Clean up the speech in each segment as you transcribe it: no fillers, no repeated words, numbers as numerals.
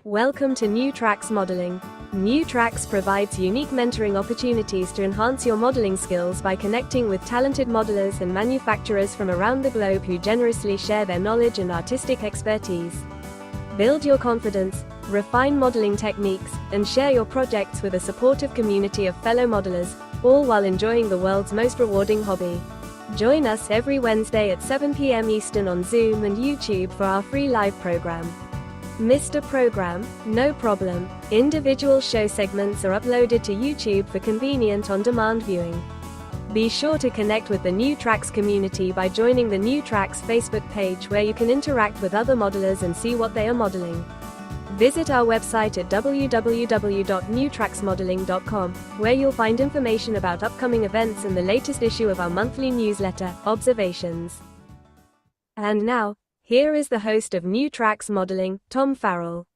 Welcome to New Tracks Modeling. New Tracks provides unique mentoring opportunities to enhance your modeling skills by connecting with talented modelers and manufacturers from around the globe who generously share their knowledge and artistic expertise. Build your confidence, refine modeling techniques, and share your projects with a supportive community of fellow modelers, all while enjoying the world's most rewarding hobby. Join us every Wednesday at 7 p.m. Eastern on Zoom and YouTube for our free live program. Missed a program? No problem. Individual show segments are uploaded to YouTube for convenient on-demand viewing. Be sure to connect with the New Tracks community by joining the New Tracks Facebook page, where you can interact with other modelers and see what they are modeling. Visit our website at www.newtracksmodeling.com, where you'll find information about upcoming events and the latest issue of our monthly newsletter, Observations. And now, here is the host of New Tracks Modeling, Tom Farrell.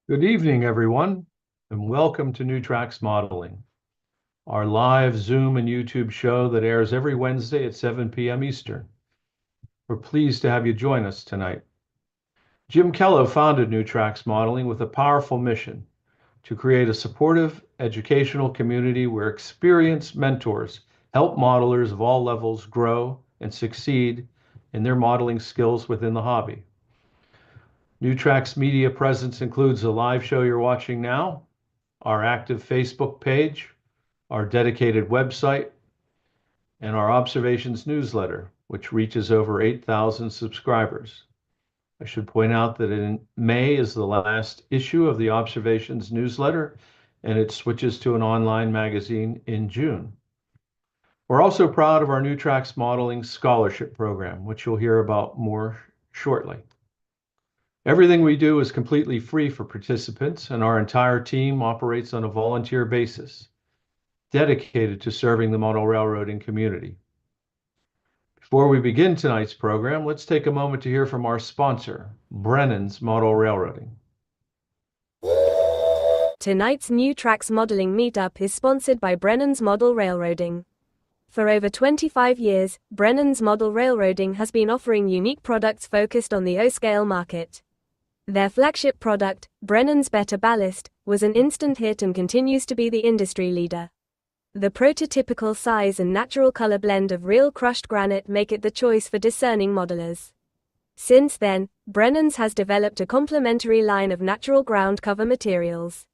Good evening, everyone, and welcome to New Tracks Modeling, our live Zoom and YouTube show that airs every Wednesday at 7 p.m. Eastern. We're pleased to have you join us tonight. Jim Kello founded New Tracks Modeling with a powerful mission to create a supportive educational community where experienced mentors help modelers of all levels grow and succeed in their modeling skills within the hobby. New Tracks media presence includes the live show you're watching now, our active Facebook page, our dedicated website, and our Observations newsletter, which reaches over 8,000 subscribers. I should point out that in May is the last issue of the Observations newsletter, and it switches to an online magazine in June. We're also proud of our New Tracks Modeling Scholarship Program, which you'll hear about more shortly. Everything we do is completely free for participants, and our entire team operates on a volunteer basis, dedicated to serving the model railroading community. Before we begin tonight's program, let's take a moment to hear from our sponsor, Brennan's Model Railroading. Tonight's New Tracks Modeling Meetup is sponsored by Brennan's Model Railroading. For over 25 years, Brennan's Model Railroading has been offering unique products focused on the O-scale market. Their flagship product, Brennan's Better Ballast, was an instant hit and continues to be the industry leader. The prototypical size and natural color blend of real crushed granite make it the choice for discerning modelers. Since then, Brennan's has developed a complementary line of natural ground cover materials.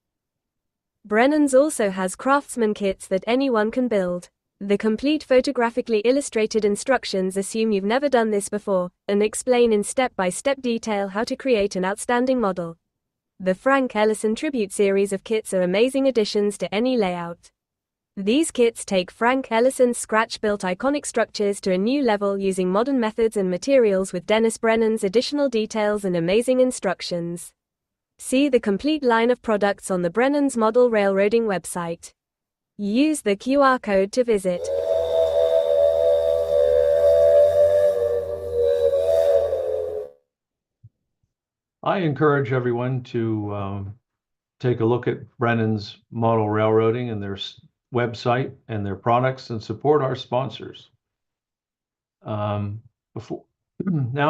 Brennan's also has craftsman kits that anyone can build. The complete photographically illustrated instructions assume you've never done this before, and explain in step-by-step detail how to create an outstanding model. The Frank Ellison Tribute series of kits are amazing additions to any layout. These kits take Frank Ellison's scratch-built iconic structures to a new level using modern methods and materials with Dennis Brennan's additional details and amazing instructions. See the complete line of products on the Brennan's Model Railroading website. Use the QR code to visit. I encourage everyone to take a look at Brennan's Model Railroading and their website and their products, and support our sponsors. Now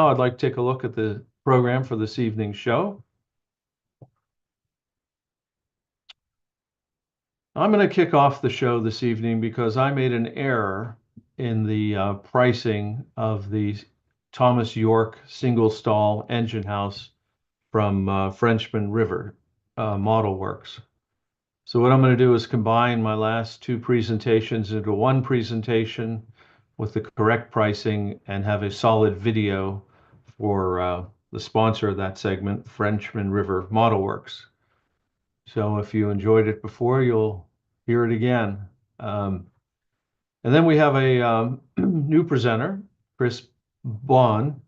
I'd like to take a look at the program for this evening's show. I'm going to kick off the show this evening because I made an error in the pricing of the Thomas Yorke single stall engine house from Frenchman River Model Works. So what I'm going to do is combine my last two presentations into one presentation with the correct pricing and have a solid video for the sponsor of that segment, Frenchman River Model Works. So if you enjoyed it before, you'll hear it again. And then we have a new presenter, Bohn,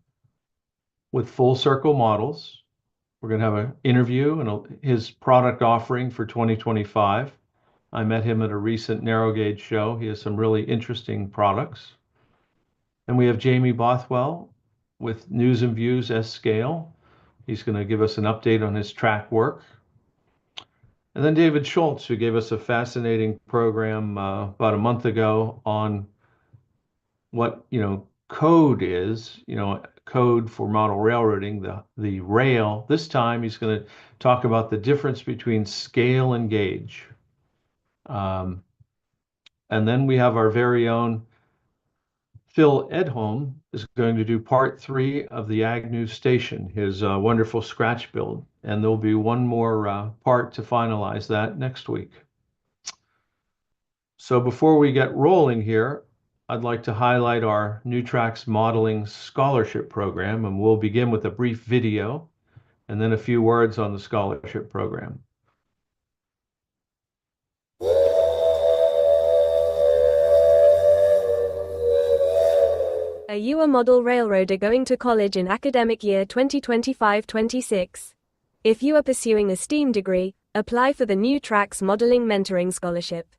with Full Circle Models. We're going to have an interview and his product offering for 2025. I met him at a recent narrow gauge show. He has some really interesting products. And we have Jamie Bothwell with News and Views S-Scale. He's going to give us an update on his track work. And then David Schultz, who gave us a fascinating program about a month ago on what, code is. code for model railroading, the rail. This time he's going to talk about the difference between scale and gauge. And then we have our very own Phil Edholm is going to do part 3 of the Agnew station, his wonderful scratch build. And there'll be one more part to finalize that next week. So before we get rolling here, I'd like to highlight our NewTracks Modeling Scholarship Program, and we'll begin with a brief video and then a few words on the scholarship program. Are you a model railroader going to college in academic year 2025-26? If you are pursuing a STEAM degree, apply for the NewTracks Modeling Mentoring Scholarship.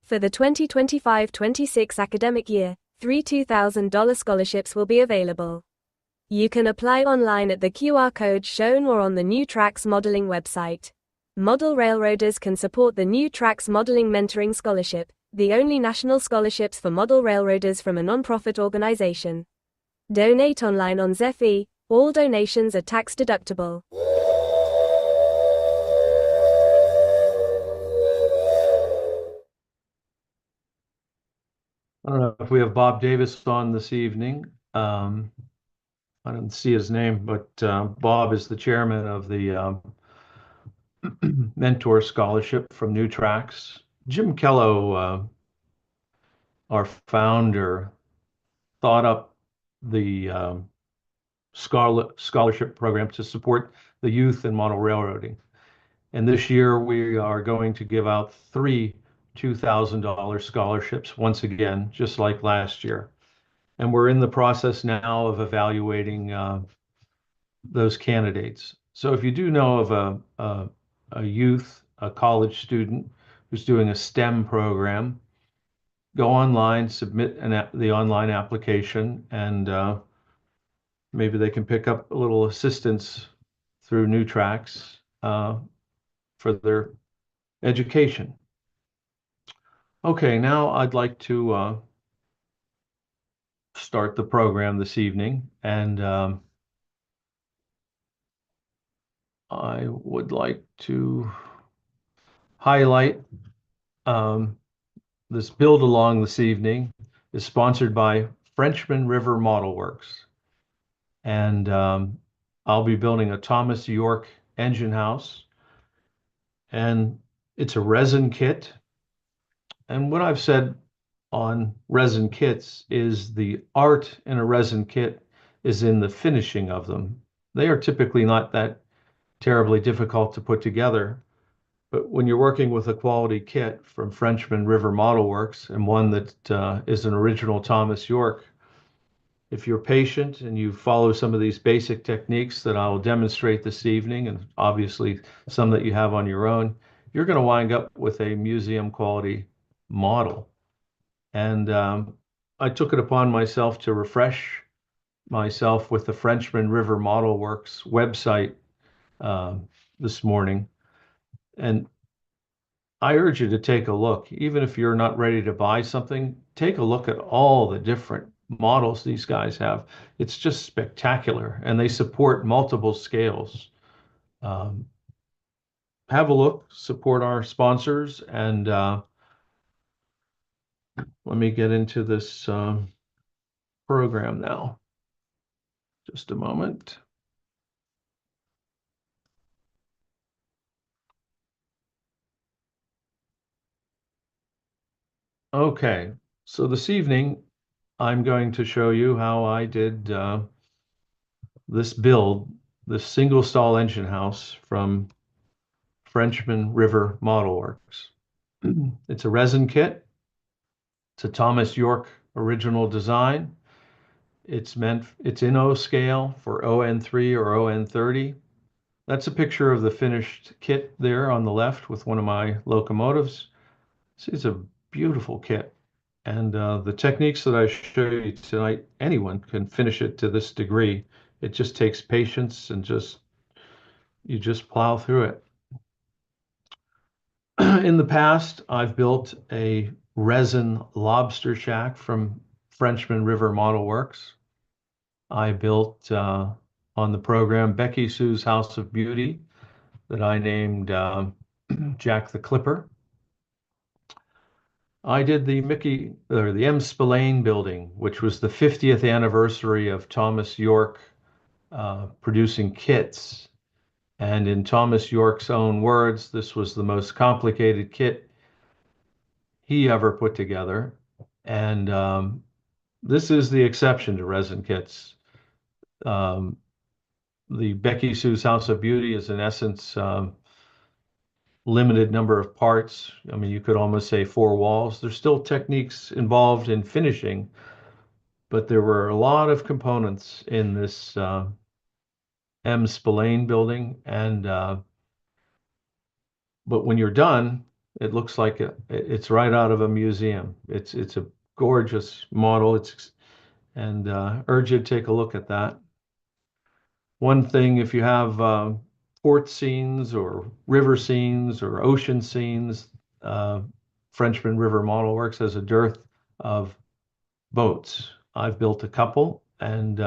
For the 2025-26 academic year, 3 $2,000 scholarships will be available. You can apply online at the QR code shown or on the NewTracks Modeling website. Model railroaders can support the NewTracks Modeling Mentoring Scholarship, the only national scholarships for model railroaders from a nonprofit organization. Donate online on Zephy. All donations are tax deductible. I don't know if we have Bob Davis on this evening. I didn't see his name, but Bob is the chairman of the Mentor Scholarship from NewTracks. Jim Kello, our founder, thought up the scholarship program to support the youth in model railroading. And this year we are going to give out 3 $2,000 scholarships once again, just like last year. And we're in the process now of evaluating those candidates. So if you do know of a youth, a college student who's doing a STEM program, go online, submit the online application, and maybe they can pick up a little assistance through NewTracks for their education. Okay, now I'd like to start the program this evening, and I would like to highlight this build along this evening is sponsored by Frenchman River Model Works. And I'll be building a Thomas Yorke engine house. And it's a resin kit. And what I've said on resin kits is the art in a resin kit is in the finishing of them. They are typically not that terribly difficult to put together. But when you're working with a quality kit from Frenchman River Model Works and one that is an original Thomas Yorke, if you're patient and you follow some of these basic techniques that I'll demonstrate this evening, and obviously some that you have on your own, you're going to wind up with a museum quality model. And I took it upon myself to refresh myself with the Frenchman River Model Works website this morning. And I urge you to take a look. Even if you're not ready to buy something, take a look at all the different models these guys have. It's just spectacular, and they support multiple scales. Have a look, support our sponsors, and let me get into this program now. Just a moment. Okay, so this evening, I'm going to show you how I did this build, this single stall engine house from Frenchman River Model Works. It's a resin kit. It's a Thomas Yorke original design. It's in O scale for ON3 or ON30. That's a picture of the finished kit there on the left with one of my locomotives. It's a beautiful kit. And the techniques that I show you tonight, anyone can finish it to this degree. It just takes patience and you just plow through it. In the past, I've built a resin lobster shack from Frenchman River Model Works. I built on the program Becky Sue's House of Beauty that I named Jack the Clipper. I did the M. Spillane building, which was the 50th anniversary of Thomas Yorke producing kits. And in Thomas Yorke's own words, this was the most complicated kit he ever put together. And this is the exception to resin kits. Um, the Becky Sue's House of Beauty is in essence limited number of parts. I mean, you could almost say four walls. There's still techniques involved in finishing, but there were a lot of components in this M. Spillane building, and but when you're done, it looks like it's right out of a museum. It's a gorgeous model. And urge you to take a look at that. One thing, if you have port scenes or river scenes or ocean scenes, Frenchman River Model Works has a dearth of boats. I've built a couple, and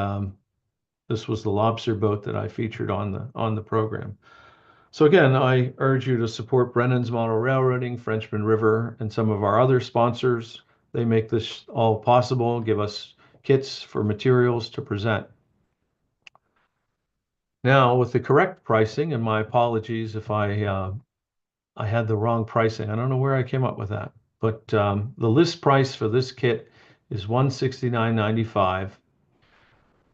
this was the lobster boat that I featured on the program. So again, I urge you to support Brennan's Model Railroading, Frenchman River, and some of our other sponsors. They make this all possible, give us kits for materials to present. Now, with the correct pricing, and my apologies if I had the wrong pricing. I don't know where I came up with that, but the list price for this kit is $169.95.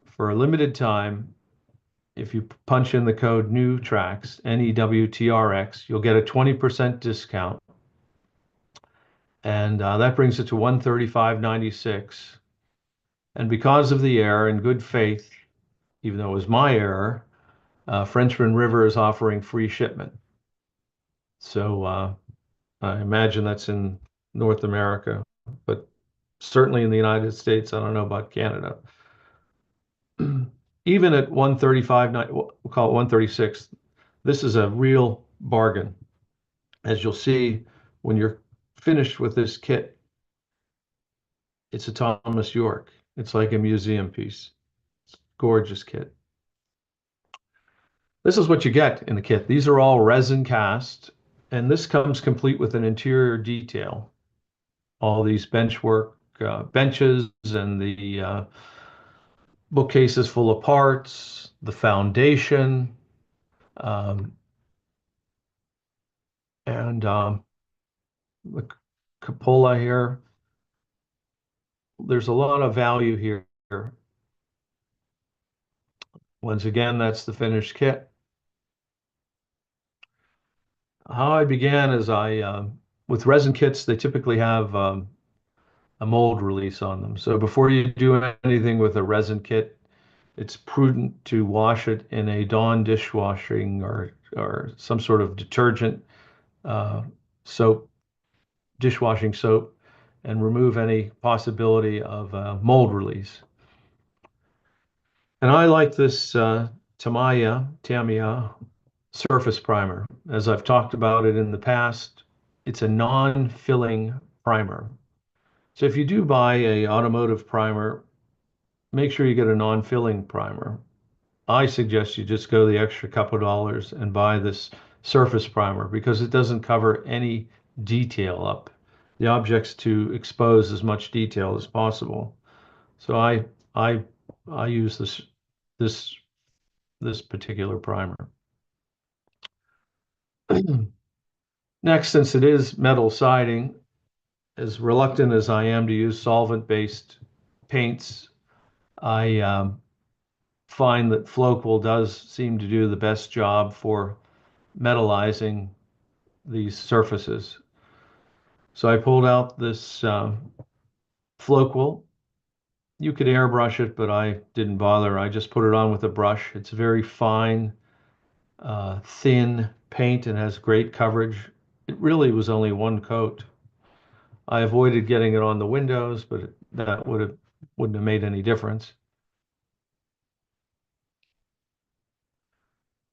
For a limited time, if you punch in the code NEWTRAX, NEWTRX, you'll get a 20% discount. And that brings it to $135.96. And because of the error, in good faith, even though it was my error, Frenchman River is offering free shipment. So I imagine that's in North America, but certainly in the United States. I don't know about Canada. Even at 135, we'll call it 136, this is a real bargain. As you'll see, when you're finished with this kit, it's a Thomas Yorke. It's like a museum piece. It's a gorgeous kit. This is what you get in the kit. These are all resin cast, and this comes complete with an interior detail. All these benchwork benches and the bookcases full of parts, the foundation, um, and the cupola here. There's a lot of value here. Once again, that's the finished kit. How I began is with resin kits, they typically have a mold release on them. So before you do anything with a resin kit, it's prudent to wash it in a Dawn dishwashing or some sort of detergent soap, dishwashing soap, and remove any possibility of mold release. And I like this Tamiya surface primer. As I've talked about it in the past, it's a non-filling primer. So if you do buy a automotive primer, make sure you get a non-filling primer. I suggest you just go the extra couple dollars and buy this surface primer because it doesn't cover any detail up. The object's to expose as much detail as possible. So I use this particular primer. Next, since it is metal siding, as reluctant as I am to use solvent-based paints, I find that Floqual does seem to do the best job for metallizing these surfaces. So I pulled out this Floqual. You could airbrush it, but I didn't bother. I just put it on with a brush. It's very fine, thin paint and has great coverage. It really was only one coat. I avoided getting it on the windows, but that wouldn't have made any difference.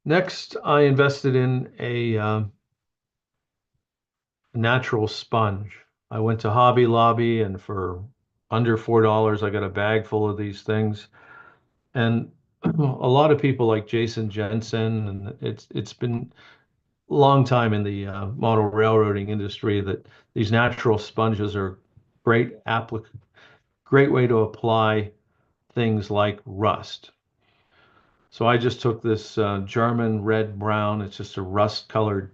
Next, I invested in a natural sponge. I went to Hobby Lobby, and for under $4, I got a bag full of these things. And a lot of people like Jason Jensen, and it's been a long time in the model railroading industry that these natural sponges are great way to apply things like rust. So I just took this German red brown. It's just a rust colored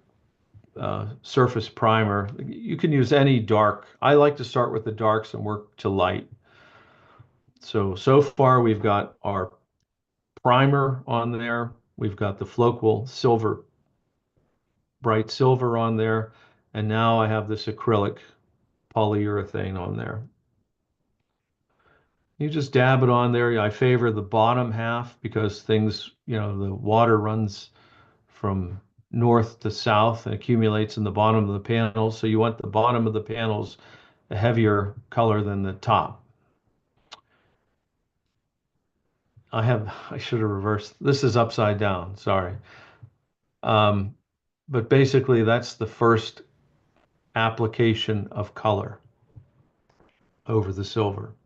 surface primer. You can use any dark. I like to start with the darks and work to light. So far we've got our primer on there. We've got the Floqual silver, bright silver on there. And now I have this acrylic polyurethane on there. You just dab it on there. I favor the bottom half because the water runs from north to south and accumulates in the bottom of the panels. So you want the bottom of the panels a heavier color than the top. I should have reversed. This is upside down, sorry. But basically that's the first application of color over the silver.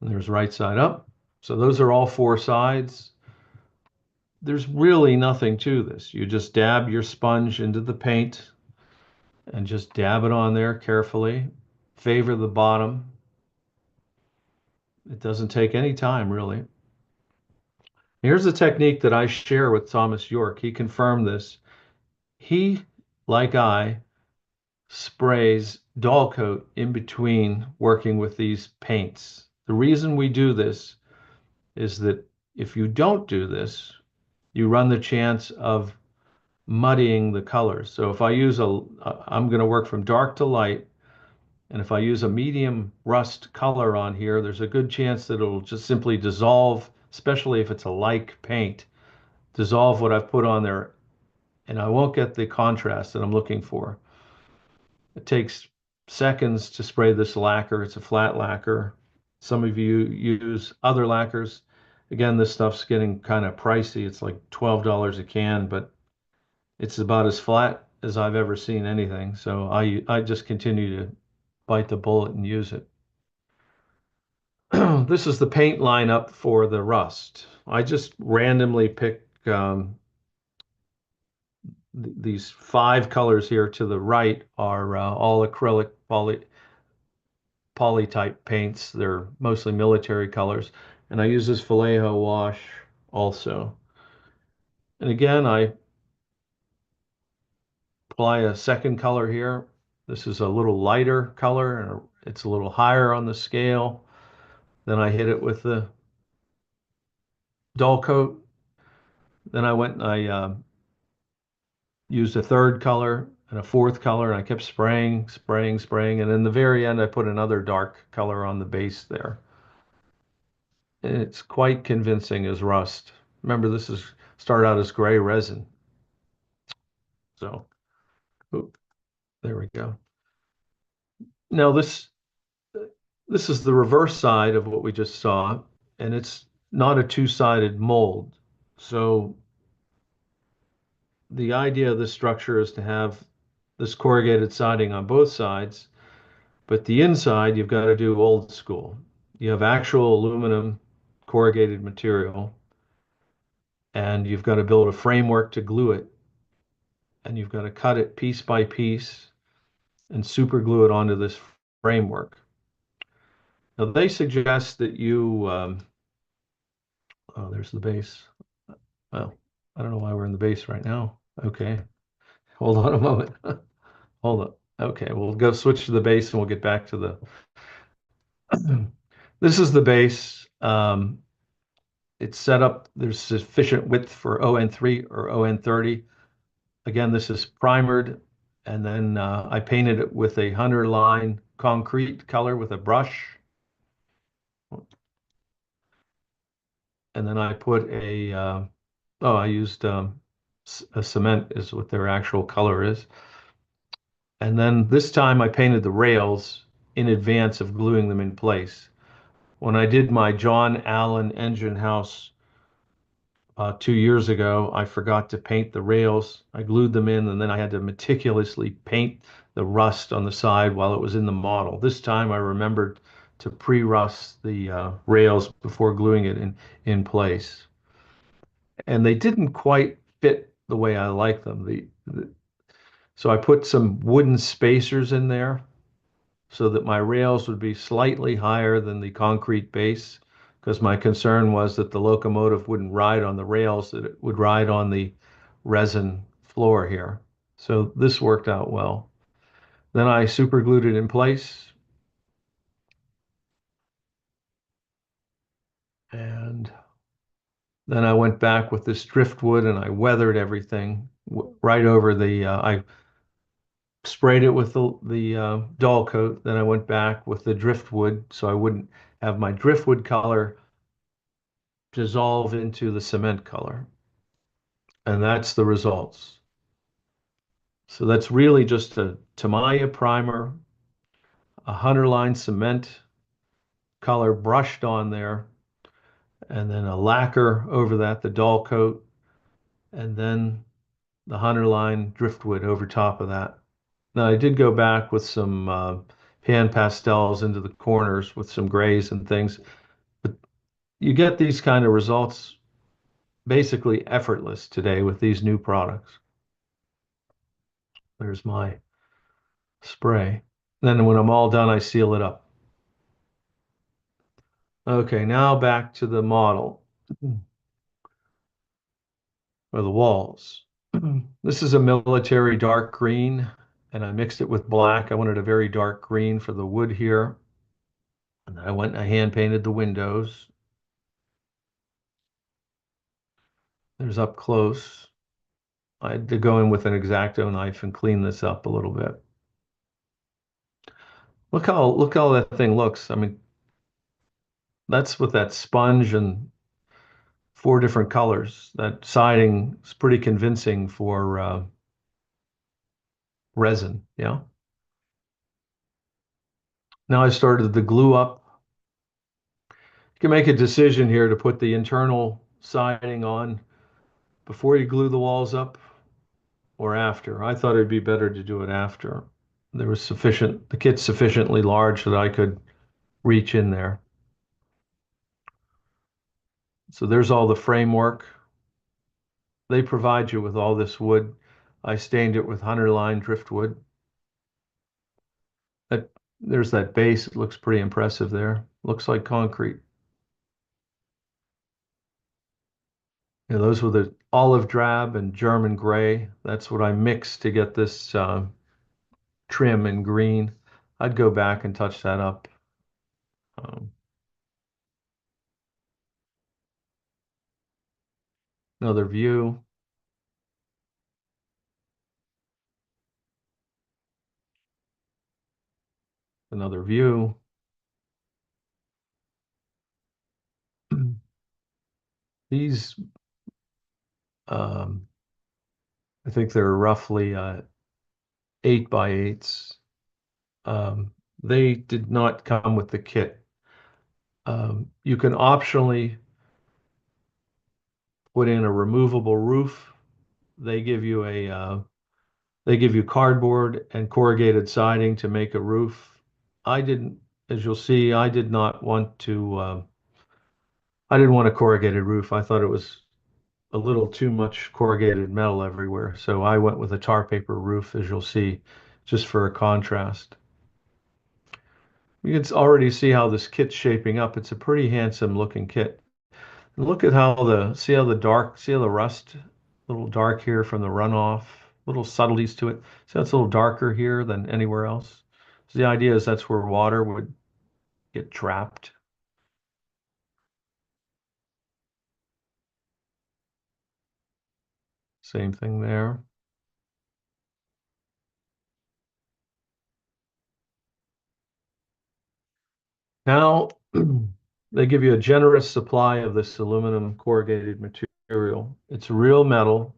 And there's right side up. So those are all four sides. There's really nothing to this. You just dab your sponge into the paint and just dab it on there carefully. Favor the bottom. It doesn't take any time, really. Here's a technique that I share with Thomas Yorke. He confirmed this. He, like I, sprays dull coat in between working with these paints. The reason we do this is that if you don't do this, you run the chance of muddying the colors. So if I'm going to work from dark to light, and if I use a medium rust color on here, there's a good chance that it'll just simply dissolve, especially if it's a like paint, dissolve what I've put on there, and I won't get the contrast that I'm looking for. It takes seconds to spray this lacquer. It's a flat lacquer. Some of you use other lacquers. Again, this stuff's getting kind of pricey. It's like $12 a can, but it's about as flat as I've ever seen anything. So I just continue to bite the bullet and use it. This is the paint lineup for the rust. I just randomly pick these 5 colors here to the right are all acrylic poly type paints. They're mostly military colors. And I use this Vallejo wash also. And again, I apply a second color here. This is a little lighter color and it's a little higher on the scale. Then I hit it with the dull coat. Then I went and I used a third color and a fourth color, and I kept spraying. And in the very end, I put another dark color on the base there. And it's quite convincing as rust. Remember, this is started out as gray resin. So, there we go. Now this is the reverse side of what we just saw, and it's not a two-sided mold. So the idea of this structure is to have this corrugated siding on both sides, but the inside you've got to do old school. You have actual aluminum corrugated material, and you've got to build a framework to glue it, and you've got to cut it piece by piece and super glue it onto this framework. Now they suggest that you, oh, there's the base. Well, I don't know why we're in the base right now. Okay, hold on a moment. Hold on. Okay, we'll go switch to the base and we'll get back to the. This is the base. It's set up. There's sufficient width for ON3 or ON30. Again, this is primered, and then I painted it with a Hunter line concrete color with a brush. And then I put I used a cement is what their actual color is. And then this time I painted the rails in advance of gluing them in place. When I did my John Allen engine house 2 years ago, I forgot to paint the rails. I glued them in, and then I had to meticulously paint the rust on the side while it was in the model. This time I remembered to pre-rust the rails before gluing it in place. And they didn't quite fit the way I like them. So I put some wooden spacers in there so that my rails would be slightly higher than the concrete base, because my concern was that the locomotive wouldn't ride on the rails, that it would ride on the resin floor here. So this worked out well. Then I super glued it in place, and then I went back with this driftwood and I weathered everything right over I sprayed it with the dull coat. Then I went back with the driftwood so I wouldn't have my driftwood color dissolve into the cement color. And that's the results. So that's really just a Tamiya primer, a Hunter line cement color brushed on there, and then a lacquer over that, the dull coat, and then the Hunter line driftwood over top of that. Now I did go back with some pan pastels into the corners with some grays and things, but you get these kind of results basically effortless today with these new products. There's my spray. Then when I'm all done, I seal it up. Okay, now back to the model or the walls. This is a military dark green, and I mixed it with black. I wanted a very dark green for the wood here. And then I went and I hand painted the windows. There's up close. I had to go in with an X-Acto knife and clean this up a little bit. Look how that thing looks. I mean, that's with that sponge and four different colors. That siding is pretty convincing for resin. Yeah. Now I started the glue up. You can make a decision here to put the internal siding on before you glue the walls up or after. I thought it'd be better to do it after. The kit's sufficiently large that I could reach in there. So there's all the framework. They provide you with all this wood. I stained it with Hunter line driftwood. There's that base. It looks pretty impressive there. Looks like concrete. Yeah, those were the olive drab and German gray. That's what I mixed to get this trim and green. I'd go back and touch that up. Um, Another view. Another view. These, um, I think they're roughly 8x8s. They did not come with the kit. You can optionally put in a removable roof. They give you they give you cardboard and corrugated siding to make a roof. I didn't, as you'll see, I didn't want a corrugated roof. I thought it was a little too much corrugated metal everywhere. So I went with a tar paper roof, as you'll see, just for a contrast. You can already see how this kit's shaping up. It's a pretty handsome looking kit. And look at see how the rust, a little dark here from the runoff, little subtleties to it. See how it's a little darker here than anywhere else? So the idea is that's where water would get trapped. Same thing there. Now, they give you a generous supply of this aluminum corrugated material. It's real metal,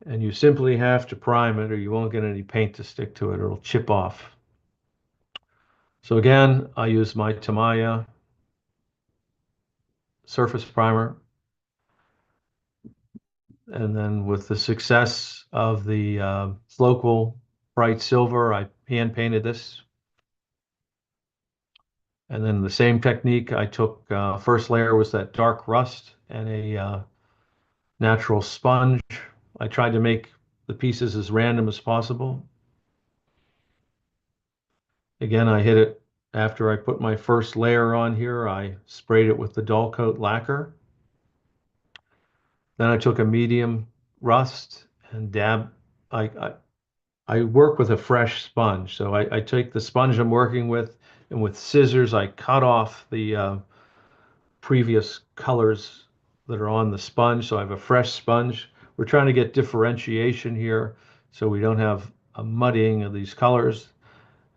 and you simply have to prime it or you won't get any paint to stick to it. It'll chip off. So again, I use my Tamiya surface primer. And then with the success of the local bright silver, I hand painted this. And then the same technique, I took, first layer was that dark rust and a natural sponge. I tried to make the pieces as random as possible. Again, I hit it after I put my first layer on here. I sprayed it with the dull coat lacquer. Then I took a medium rust and I work with a fresh sponge. So I take the sponge I'm working with, and with scissors, I cut off the previous colors that are on the sponge. So I have a fresh sponge. We're trying to get differentiation here so we don't have a muddying of these colors.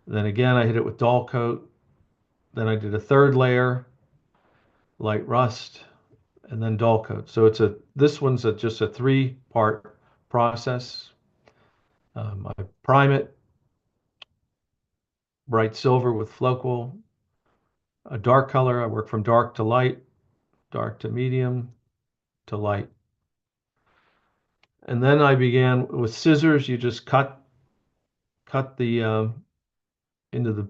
Then again, I hit it with dull coat. Then I did a third layer, light rust, and then dull coat. So this one's just a three-part process. I prime it, bright silver with Floqual, a dark color. I work from dark to light, dark to medium to light. And then I began with scissors. You just cut the into the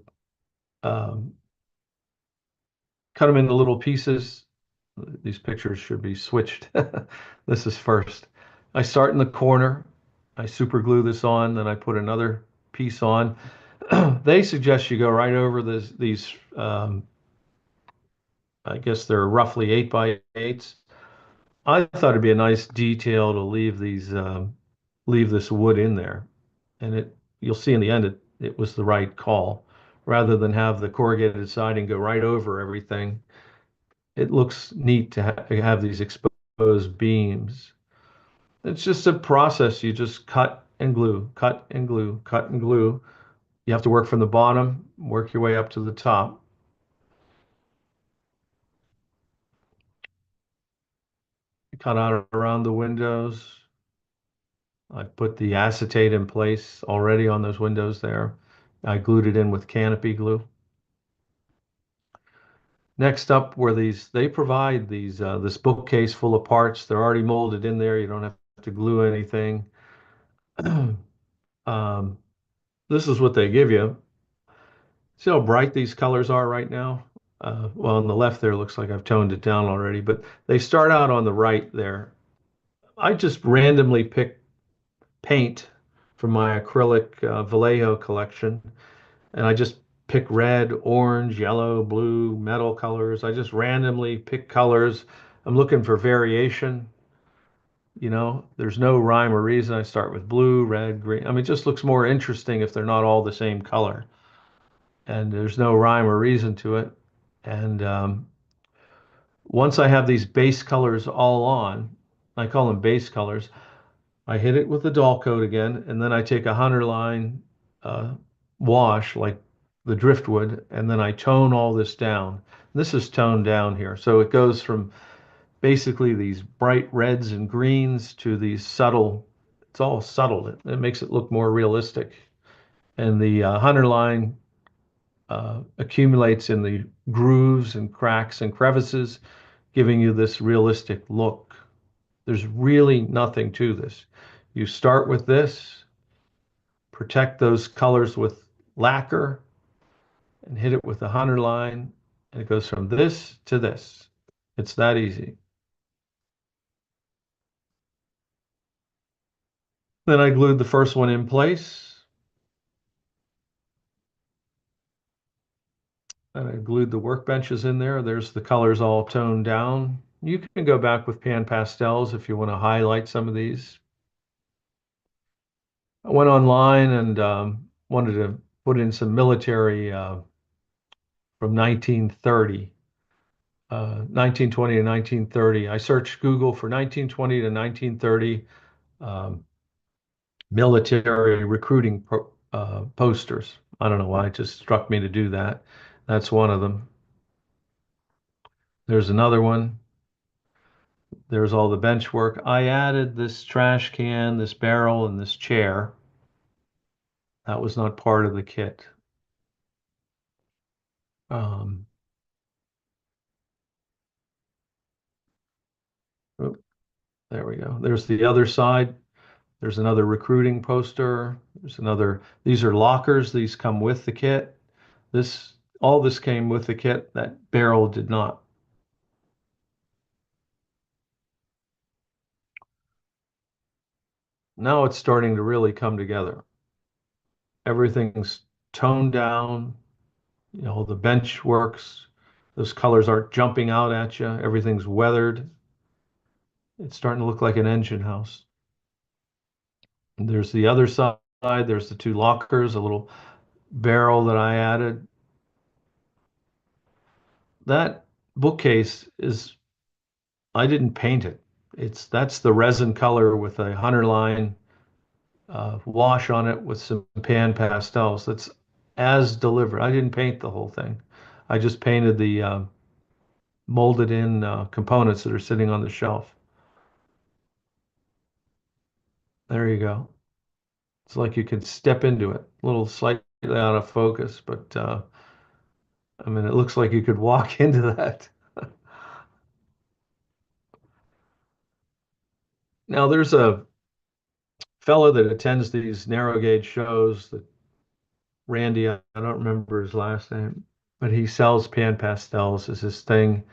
um, cut them into little pieces. These pictures should be switched. This is first. I start in the corner. I super glue this on, then I put another piece on. They suggest you go right over these I guess they're roughly 8x8s. I thought it'd be a nice detail to leave this wood in there, and you'll see in the end it was the right call, rather than have the corrugated siding go right over everything. It looks neat to have these exposed beams. It's just a process. You just cut and glue, cut and glue, cut and glue. You have to work from the bottom, work your way up to the top. Cut out around the windows. I put the acetate in place already on those windows there. I glued it in with canopy glue. Next up were they provide this bookcase full of parts. They're already molded in there. You don't have to glue anything. Um, this is what they give you. See how bright these colors are right now? Well, on the left there, looks like I've toned it down already, but they start out on the right there. I just randomly pick paint from my acrylic Vallejo collection, and I just pick red, orange, yellow, blue, metal colors. I just randomly pick colors. I'm looking for variation. There's no rhyme or reason. I start with blue, red, green. I mean, it just looks more interesting if they're not all the same color. And there's no rhyme or reason to it. And once I have these base colors all on, I call them base colors, I hit it with the dull coat again, and then I take a 100-line uh, wash like the driftwood, and then I tone all this down. This is toned down here. So it goes from basically these bright reds and greens to these subtle, it's all subtle. It makes it look more realistic. And the 100-line accumulates in the grooves and cracks and crevices, giving you this realistic look. There's really nothing to this. You start with this, protect those colors with lacquer, and hit it with a 100-line, and it goes from this to this. It's that easy. Then I glued the first one in place, and I glued the workbenches in there. There's the colors all toned down. You can go back with pan pastels if you want to highlight some of these. I went online and wanted to put in some military from 1930, 1920 to 1930. I searched Google for 1920 to 1930 um, military recruiting posters. I don't know why, it just struck me to do that. That's one of them. There's another one. There's all the bench work. I added this trash can, this barrel, and this chair. That was not part of the kit. Um, oh, there we go. There's the other side. There's another recruiting poster. These are lockers. These come with the kit. This All this came with the kit. That barrel did not. Now it's starting to really come together. Everything's toned down. You know, the bench works. Those colors aren't jumping out at you. Everything's weathered. It's starting to look like an engine house. And there's the other side. There's the two lockers, a little barrel that I added. That bookcase is, I didn't paint it. That's the resin color with a hunter line wash on it with some pan pastels. That's as delivered. I didn't paint the whole thing. I just painted the molded in components that are sitting on the shelf. There you go. It's like you can step into it. A little slightly out of focus, but I mean, it looks like you could walk into that. Now, there's a fellow that attends these narrow gauge shows, that Randy, I don't remember his last name, but he sells pan pastels as his thing.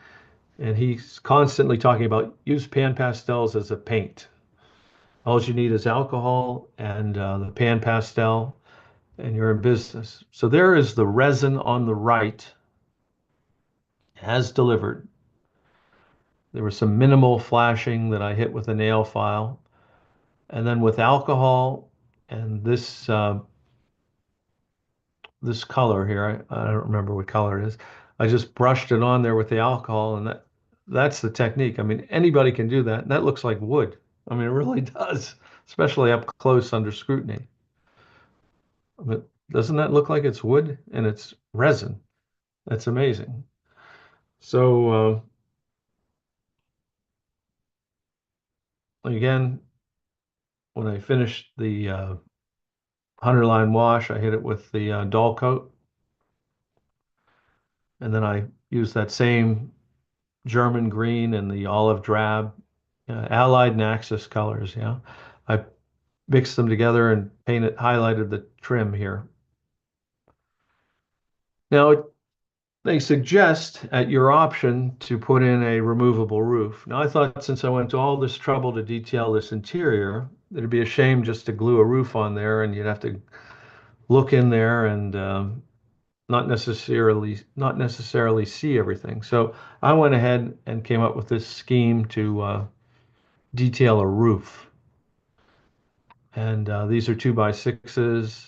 And he's constantly talking about use pan pastels as a paint. All you need is alcohol and the pan pastel, and you're in business. So there is the resin on the right, as delivered. There was some minimal flashing that I hit with a nail file. And then with alcohol and this color here, I don't remember what color it is. I just brushed it on there with the alcohol, and that's the technique. I mean, anybody can do that. And that looks like wood. I mean, it really does, especially up close under scrutiny. But doesn't that look like it's wood and it's resin? That's amazing. So again, when I finished the hunter line wash, I hit it with the dull coat, and then I used that same German green and the olive drab, Allied and Axis colors. Yeah, I mixed them together and highlighted the trim here. Now, they suggest at your option to put in a removable roof. Now, I thought since I went to all this trouble to detail this interior, it'd be a shame just to glue a roof on there, and you'd have to look in there and not necessarily see everything. So I went ahead and came up with this scheme to detail a roof. And these are 2x6s.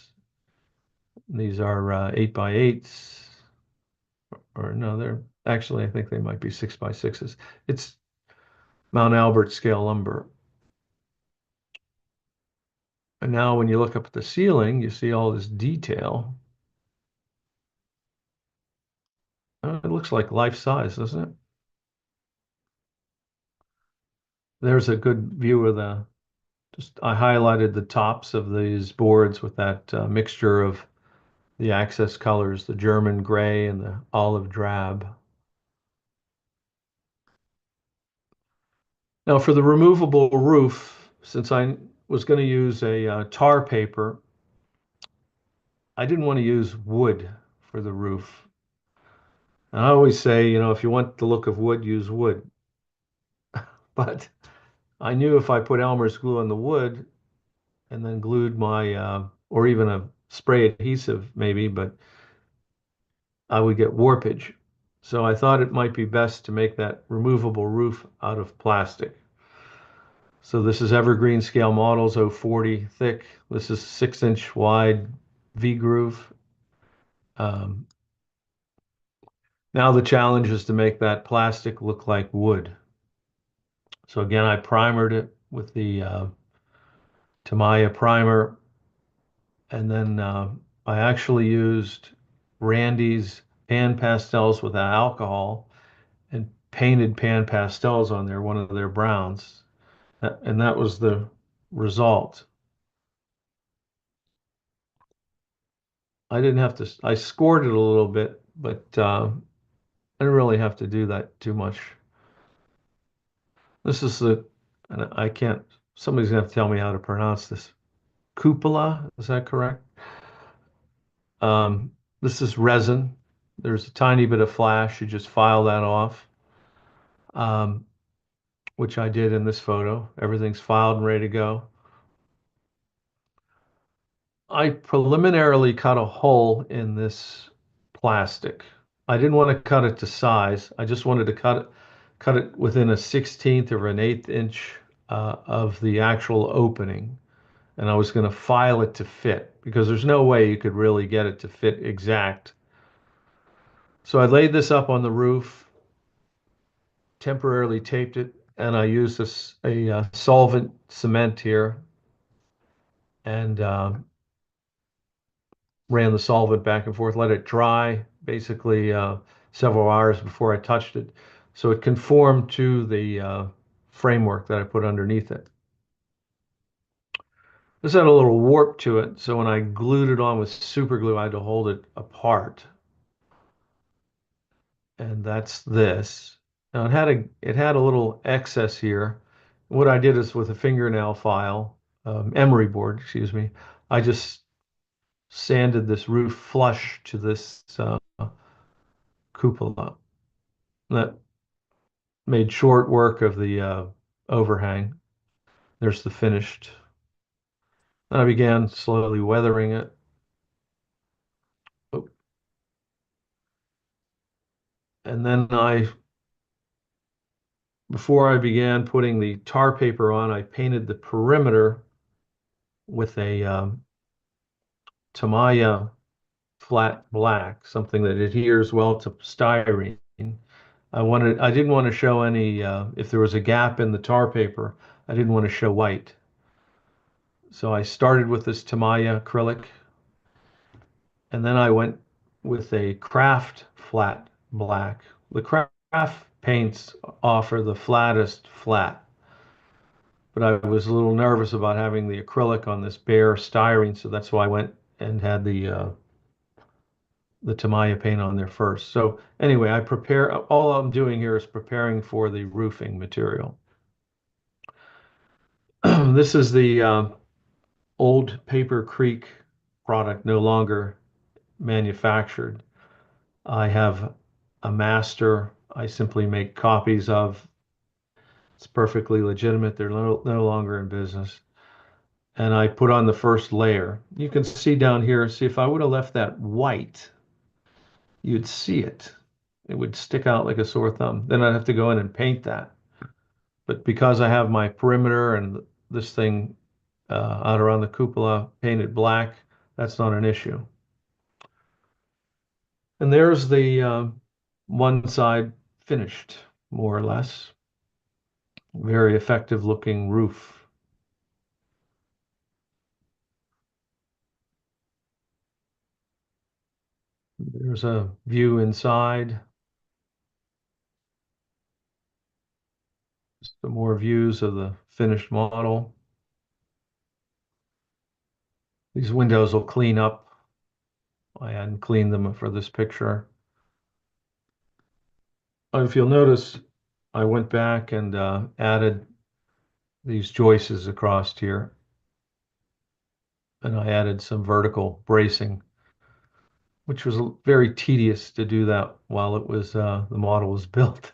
These are 8x8s. Or no, they're actually, I think they might be 6x6s. It's Mount Albert scale lumber. And now when you look up at the ceiling, you see all this detail. It looks like life size, doesn't it? There's a good view of I highlighted the tops of these boards with that mixture of the access colors, the German gray and the olive drab. Now for the removable roof, since I was going to use a tar paper, I didn't want to use wood for the roof. And I always say, if you want the look of wood, use wood. But I knew if I put Elmer's glue on the wood and then glued or even a spray adhesive maybe, but I would get warpage. So I thought it might be best to make that removable roof out of plastic. So this is Evergreen Scale Models 040 thick. This is 6-inch wide V-groove. Now the challenge is to make that plastic look like wood. So again, I primered it with the Tamiya primer, and then I actually used Randy's pan pastels with alcohol and painted pan pastels on there, one of their browns, and that was the result. I scored it a little bit, but I didn't really have to do that too much. This is and I can't, somebody's gonna have to tell me how to pronounce this. Cupola, is that correct? This is resin. There's a tiny bit of flash. You just file that off, um, which I did in this photo. Everything's filed and ready to go. I preliminarily cut a hole in this plastic. I didn't want to cut it to size. I just wanted to cut it within a 16th or an eighth inch of the actual opening. And I was going to file it to fit because there's no way you could really get it to fit exact. So I laid this up on the roof, temporarily taped it, and I used a solvent cement here and ran the solvent back and forth, let it dry basically several hours before I touched it. So it conformed to the framework that I put underneath it. This had a little warp to it, so when I glued it on with super glue, I had to hold it apart. And that's this. Now it had a little excess here. What I did is with a fingernail file, emery board, excuse me, I just sanded this roof flush to this cupola. That made short work of the overhang. There's the finished. And I began slowly weathering it. Oh, and then before I began putting the tar paper on, I painted the perimeter with a Tamaya flat black, something that adheres well to styrene. I didn't want to show any, if there was a gap in the tar paper, I didn't want to show white. So I started with this Tamaya acrylic, and then I went with a craft flat black. The craft paints offer the flattest flat, but I was a little nervous about having the acrylic on this bare styrene, so that's why I went and had the Tamaya paint on there first. So anyway, all I'm doing here is preparing for the roofing material. This is the old Paper Creek product, no longer manufactured. I have a master I simply make copies of. It's perfectly legitimate. They're no longer in business. And I put on the first layer. You can see down here, see if I would have left that white, you'd see it. It would stick out like a sore thumb. Then I'd have to go in and paint that. But because I have my perimeter and this thing out around the cupola painted black, that's not an issue. And there's the one side finished, more or less. Very effective looking roof. There's a view inside. Some more views of the finished model. These windows will clean up. I hadn't cleaned them for this picture. If you'll notice, I went back and added these joists across here. And I added some vertical bracing, which was very tedious to do that while the model was built.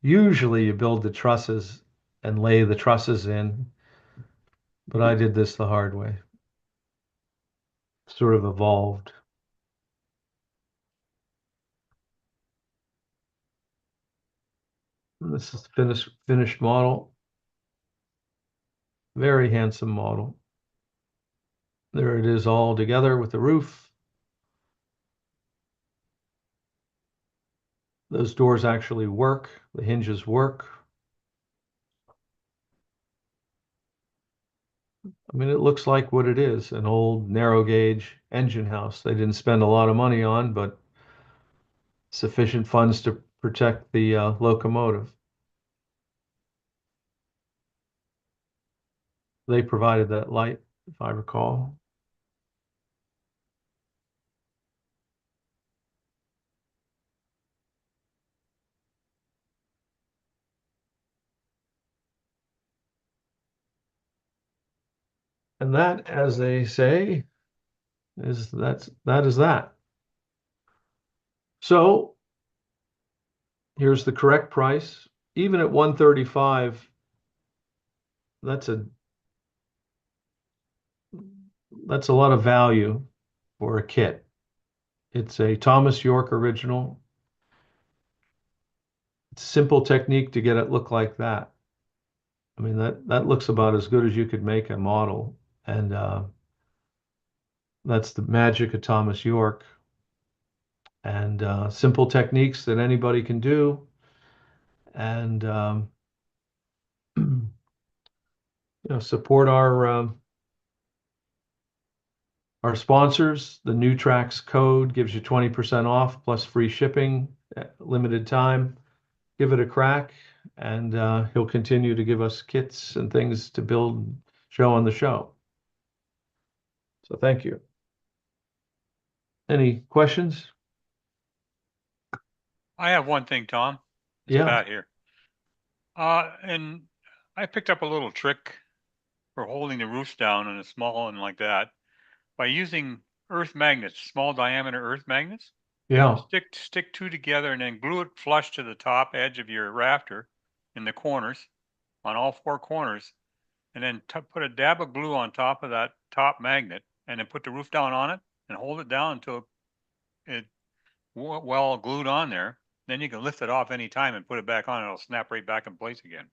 Usually you build the trusses and lay the trusses in, but I did this the hard way. Sort of evolved. This is the finished model. Very handsome model. There it is all together with the roof. Those doors actually work. The hinges work. I mean, it looks like what it is, an old narrow gauge engine house. They didn't spend a lot of money on, but sufficient funds to protect the locomotive. They provided that light, if I recall. And that, as they say, that is that. So here's the correct price. Even at 135, that's a that's a lot of value for a kit. It's a Thomas Yorke original. It's a simple technique to get it look like that. I mean, that looks about as good as you could make a model. And that's the magic of Thomas Yorke. And simple techniques that anybody can do. And support our sponsors. The New Tracks code gives you 20% off plus free shipping at limited time. Give it a crack, and he'll continue to give us kits and things to build, show on the show. So thank you. Any questions? I have one thing, Tom. It's Yeah. Pat here. And I picked up a little trick for holding the roofs down on a small one like that by using earth magnets, small diameter earth magnets. Yeah. Stick two together and then glue it flush to the top edge of your rafter in the corners, on all four corners, and then put a dab of glue on top of that top magnet, and then put the roof down on it and hold it down until it well glued on there. Then you can lift it off anytime and put it back on. It'll snap right back in place again.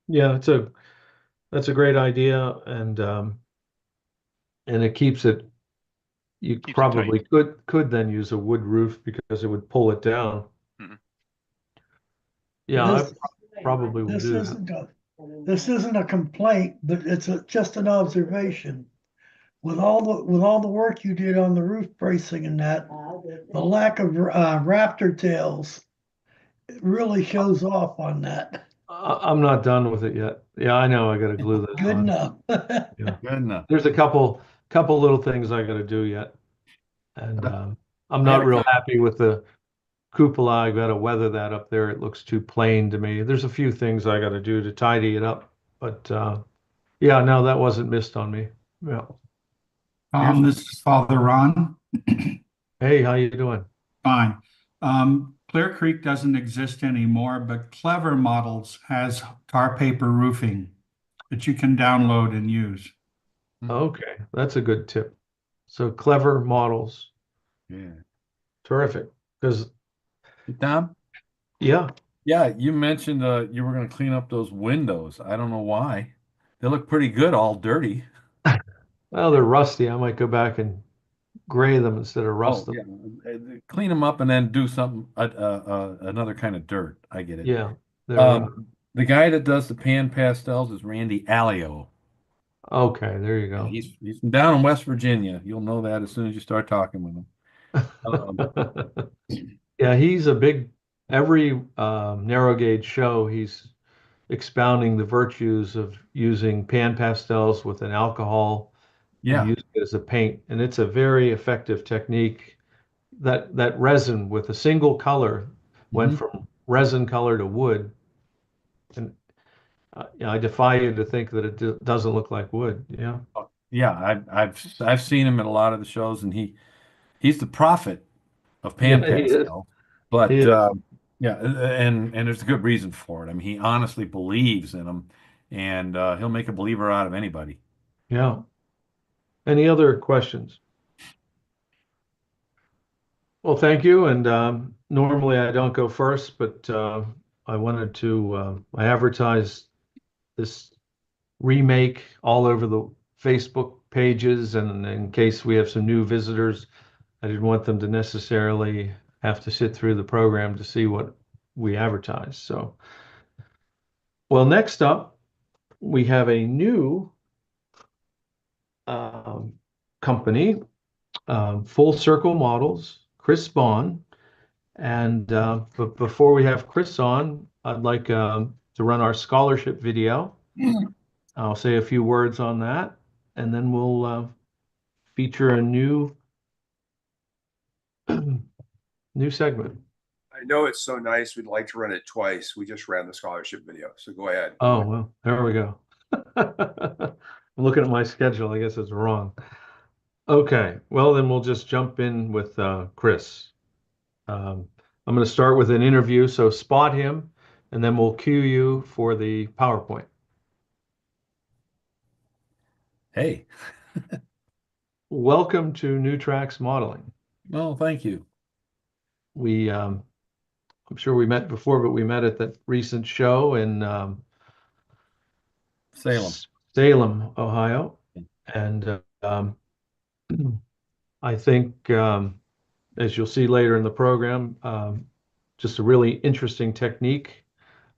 Yeah, that's a great idea, and it keeps it. You Keeps it probably tight. could then use a wood roof because it would pull it down. Mhm. Yeah, This, I probably will this do that. this isn't a complaint, but it's just an observation. With all the work you did on the roof bracing and that, the lack of raptor tails, it really shows off on that. I'm not done with it yet. Yeah, I know I got to glue this Good on. enough. Yeah. Good enough. There's a couple little things I got to do yet, and I'm I had not a real happy with the cupola. I got to weather that up there. It looks too plain to me. There's a few things I got to do to tidy it up, but yeah, no, that wasn't missed on me. Yeah. This is Father Ron. Hey, how you doing? Fine. Clear Creek doesn't exist anymore, but Clever Models has tar paper roofing that you can download and use. Okay, that's a good tip. So clever models, Yeah. terrific. Because Tom? yeah, Yeah, you mentioned you were going to clean up those windows. I don't know why. They look pretty good, all dirty. well, they're rusty. I might go back and gray them instead of rust Oh, them. yeah. Clean them up and then do something, another kind of dirt. I get it. Yeah, they're The guy that does the pan pastels is Randy Alio. okay. There you Yeah, go. he's from down in West Virginia. You'll know that as soon as you start talking with him. Yeah, he's a big, every narrow gauge show, he's expounding the virtues of using pan pastels with an alcohol and Yeah. using it as a paint. And it's a very effective technique. That resin with a single color went Mhm. from resin color to wood. And I defy you to think that it doesn't look like wood. Yeah. Yeah, I've seen him at a lot of the shows, and he's the prophet of pan Yeah, he is. pastel. He But is. yeah, and there's a good reason for it. I mean, he honestly believes in them, and he'll make a believer out of anybody. Yeah. Any other questions? Well, thank you. And normally I don't go first, but I wanted to, I advertised this remake all over the Facebook pages. And in case we have some new visitors, I didn't want them to necessarily have to sit through the program to see what we advertise. So, well, next up, we have a new um, company, Full Circle Models, Chris Bohn. And but before we have Chris on, I'd like to run our scholarship video. I'll say a few words on that, and then we'll feature a new new segment. I know it's so nice. We'd like to run it twice. We just ran the scholarship video. So go ahead. Oh, well, there we go. I'm looking at my schedule. I guess it's wrong. Okay, well, then we'll just jump in with Chris. I'm going to start with an interview, so spot him, and then we'll cue you for the PowerPoint. Hey, Welcome to New Tracks Modeling. well, thank you. I'm sure we met before, but we met at that recent show in Salem. Salem, Ohio. And I think, as you'll see later in the program, just a really interesting technique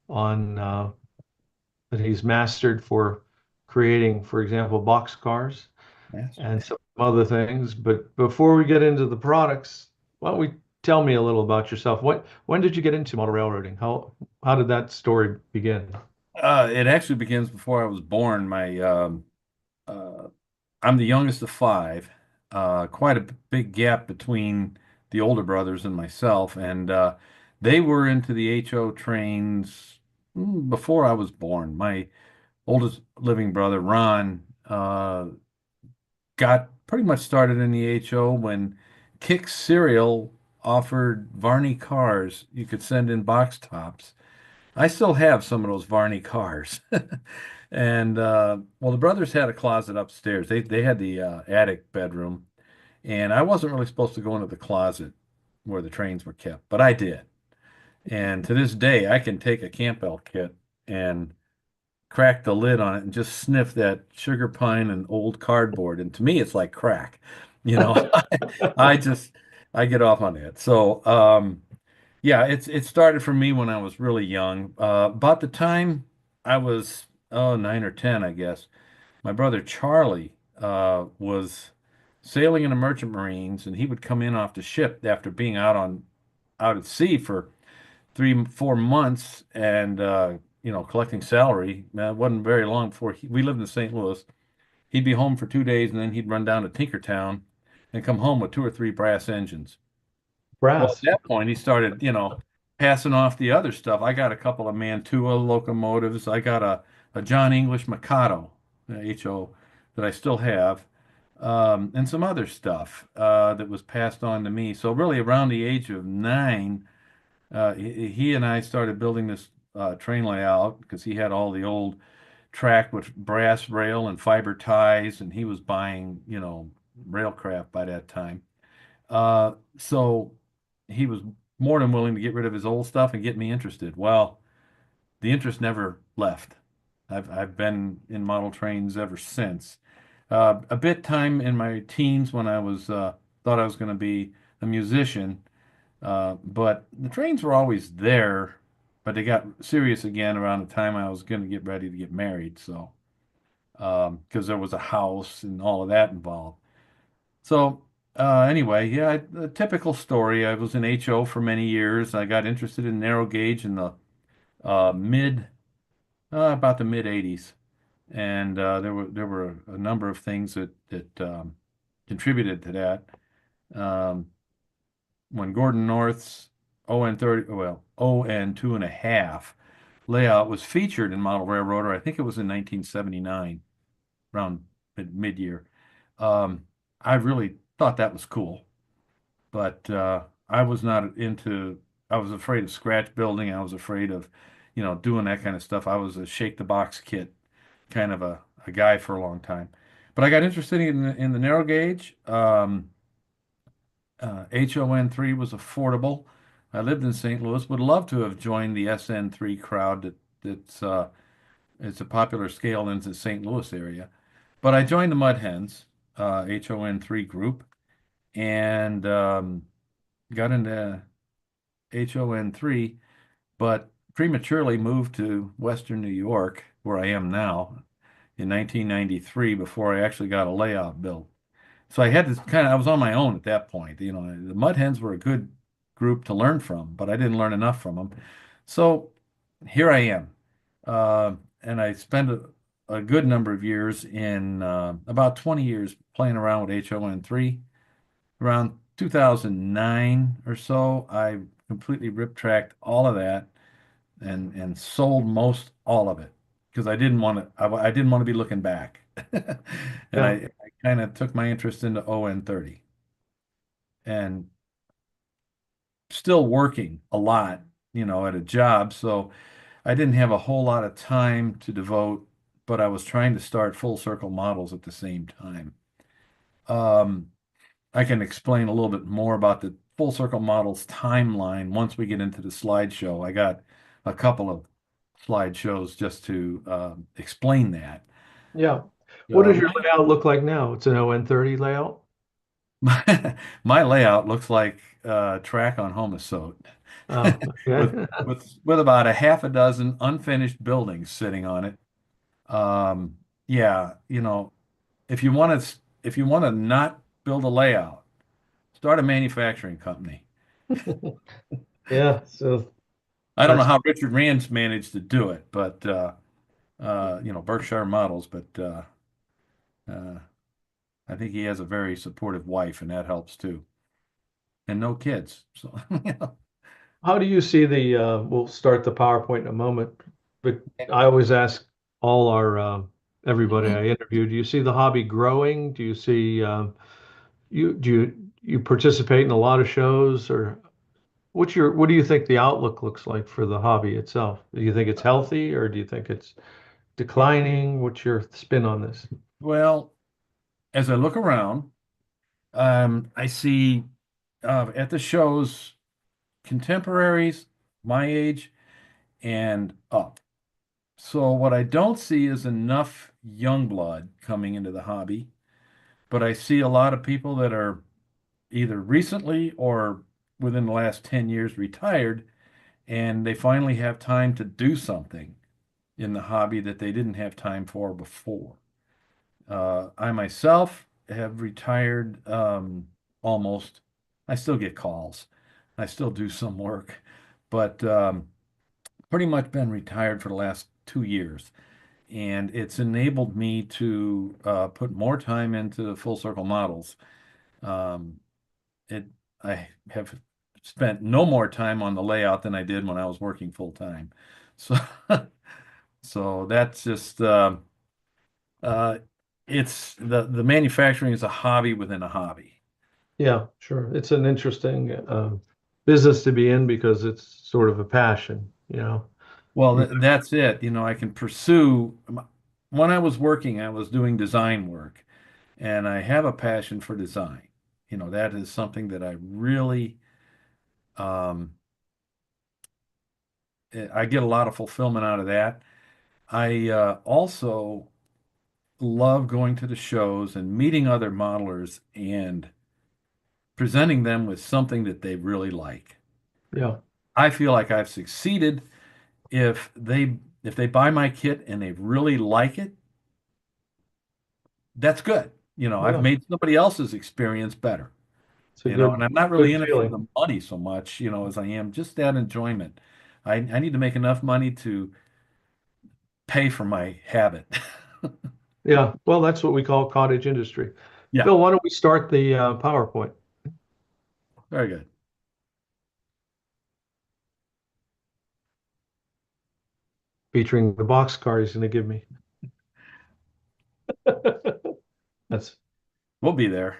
on that he's mastered for creating, for example, box cars Yes. and some other things. But before we get into the products, why don't we tell me a little about yourself? When did you get into model railroading? How did that story begin? It actually begins before I was born. I'm the youngest of five. Quite a big gap between the older brothers and myself, and they were into the HO trains before I was born. My oldest living brother, Ron, got pretty much started in the HO when Kick Cereal offered Varney cars. You could send in box tops. I still have some of those Varney cars. And well, the brothers had a closet upstairs. They had the attic bedroom, and I wasn't really supposed to go into the closet where the trains were kept, but I did. And to this day, I can take a Campbell kit and crack the lid on it and just sniff that sugar pine and old cardboard. And to me, it's like crack. You know, I just I get off on it. So yeah, it started for me when I was really young. About the time I was 9 or 10, I guess. My brother Charlie was sailing in the merchant marines, and he would come in off the ship after being out at sea for 3, 4 months, and collecting salary. It wasn't very long before we lived in St. Louis. He'd be home for 2 days, and then he'd run down to Tinkertown and come home with 2 or 3 brass engines. Well, at Brass. that point, he started, passing off the other stuff. I got a couple of Mantua locomotives. I got a John English Mikado, HO, that I still have, and some other stuff that was passed on to me. So really, around the age of 9, he and I started building this train layout because he had all the old track with brass rail and fiber ties, and he was buying, railcraft by that time. So he was more than willing to get rid of his old stuff and get me interested. Well, the interest never left. I've been in model trains ever since. A bit time in my teens when I was thought I was going to be a musician, but the trains were always there. But they got serious again around the time I was going to get ready to get married. So because there was a house and all of that involved. So anyway, yeah, a typical story. I was in HO for many years. I got interested in narrow gauge in the mid about the mid 80s, and there were a number of things that contributed to that. When Gordon North's ON30, well, ON 2.5 layout was featured in Model Railroader, I think it was in 1979, around mid-year. I really thought that was cool, but I was not into. I was afraid of scratch building. I was afraid of, doing that kind of stuff. I was a shake the box kit kind of a guy for a long time. But I got interested in the narrow gauge. HON3 was affordable. I lived in St. Louis. Would love to have joined the SN3 crowd that's it's a popular scale in the St. Louis area. But I joined the Mud Hens, HON3 group, and got into HON3, but prematurely moved to Western New York, where I am now, in 1993 before I actually got a layout built. So I had this I was on my own at that point. The Mud Hens were a good group to learn from, but I didn't learn enough from them. So here I am. And I spent a good number of years in about 20 years playing around with HON3. Around 2009 or so, I completely rip-tracked all of that and sold most all of it because I didn't want to. I didn't want to be looking back, and Yeah. I kind of took my interest into ON30. And still working a lot, at a job. So I didn't have a whole lot of time to devote, but I was trying to start Full Circle Models at the same time. Um, I can explain a little bit more about the Full Circle Models timeline once we get into the slideshow. I got a couple of slideshows just to explain that. Yeah. What does your My, layout look like now? It's an ON30 layout? my layout looks like track on Homosote Oh, with okay. with about a half a dozen unfinished buildings sitting on it. Yeah, if you want to not build a layout, start a manufacturing company. Yeah, so I don't know that's how Richard Rand's managed to do it, but Berkshire Models, but uh, I think he has a very supportive wife, and that helps too, and no kids. So, how do you see we'll start the PowerPoint in a moment, but I always ask all our everybody I interview, do you see the hobby growing? Do you see you participate in a lot of shows, or what do you think the outlook looks like for the hobby itself? Do you think it's healthy, or do you think it's declining? What's your spin on this? well, as I look around, I see at the shows contemporaries my age and up. So what I don't see is enough young blood coming into the hobby, but I see a lot of people that are either recently or within the last 10 years retired, and they finally have time to do something in the hobby that they didn't have time for before. I myself have retired almost. I still get calls. I still do some work, but pretty much been retired for the last 2 years. And it's enabled me to put more time into the Full Circle Models. Um, it I have spent no more time on the layout than I did when I was working full time. So so that's just uh, it's the manufacturing is a hobby within a hobby. Yeah, sure. It's an interesting business to be in because it's sort of a passion, you know. Well, You- that's it. I can pursue. When I was working, I was doing design work, and I have a passion for design. That is something that I really, um, I get a lot of fulfillment out of that. I also love going to the shows and meeting other modelers and presenting them with something that they really like. Yeah, I feel like I've succeeded if they buy my kit and they really like it, that's good. I've yeah. made somebody else's experience better. It's a And I'm not really good in it for feeling. the money so much, as I am just that enjoyment. I need to make enough money to pay for my habit. Yeah, well, that's what we call cottage industry. Yeah, Bill, why don't we start the PowerPoint very good. featuring the box car he's going to give me. That's We'll be there.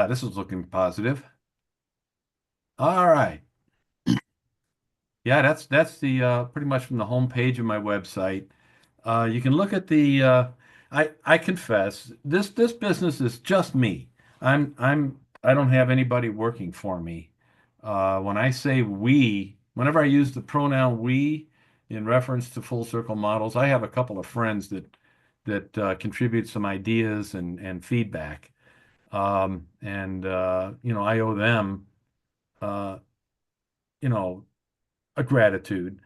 This is looking positive. All right. Yeah, that's the pretty much from the home page of my website. You can look at the. I confess this business is just me. I don't have anybody working for me. When I say we, whenever I use the pronoun we in reference to Full Circle Models, I have a couple of friends that contribute some ideas and feedback. I owe them uh, you know a gratitude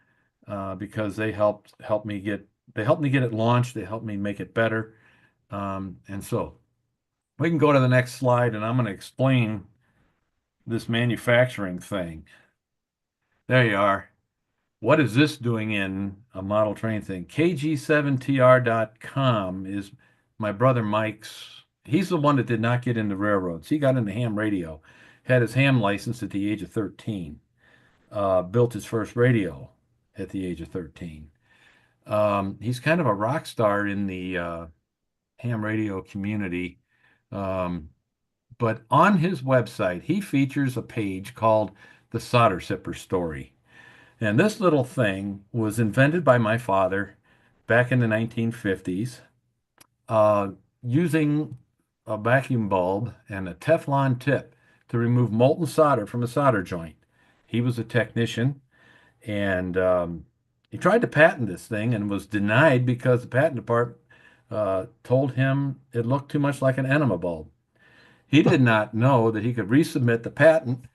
because they helped me get it launched. They helped me make it better. And so we can go to the next slide, and I'm going to explain this manufacturing thing. There you are. What is this doing in a model train thing? KG7TR.com is my brother Mike's. He's the one that did not get into railroads. He got into ham radio, had his ham license at the age of 13, built his first radio at the age of 13. He's kind of a rock star in the ham radio community. Um, But on his website, he features a page called The Solder Sipper Story. And this little thing was invented by my father back in the 1950s, uh, using a vacuum bulb and a Teflon tip to remove molten solder from a solder joint. He was a technician, and he tried to patent this thing and was denied because the patent department told him it looked too much like an enema bulb. He did not know that he could resubmit the patent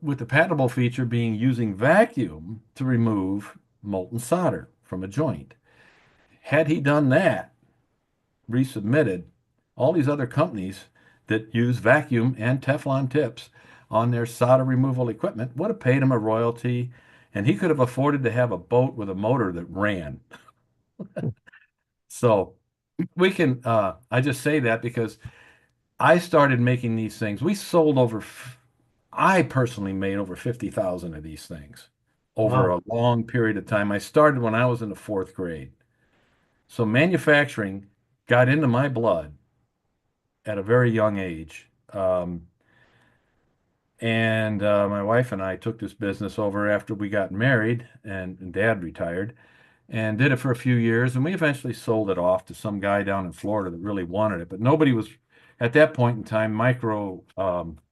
with the patentable feature being using vacuum to remove molten solder from a joint. Had he done that, resubmitted, all these other companies that use vacuum and Teflon tips on their solder removal equipment would have paid him a royalty, and he could have afforded to have a boat with a motor that ran. So we can, I just say that because I started making these things. We sold over, I personally made over 50,000 of these things over Wow. a long period of time. I started when I was in the fourth grade. So manufacturing got into my blood at a very young age. And my wife and I took this business over after we got married and Dad retired and did it for a few years. And we eventually sold it off to some guy down in Florida that really wanted it. But nobody was, at that point in time, micro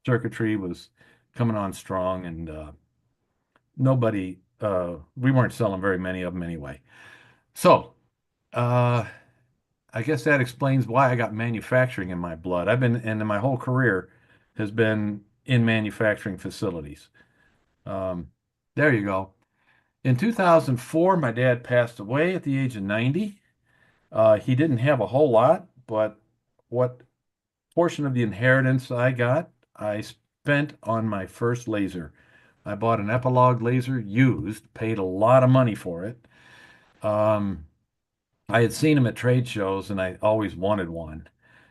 circuitry was coming on strong, and nobody, we weren't selling very many of them anyway. So uh, I guess that explains why I got manufacturing in my blood. I've been, and my whole career has been in manufacturing facilities. Um, there you go. In 2004, my dad passed away at the age of 90. He didn't have a whole lot, but what portion of the inheritance I got, I spent on my first laser. I bought an Epilogue laser used, paid a lot of money for it. Um, I had seen them at trade shows and I always wanted one.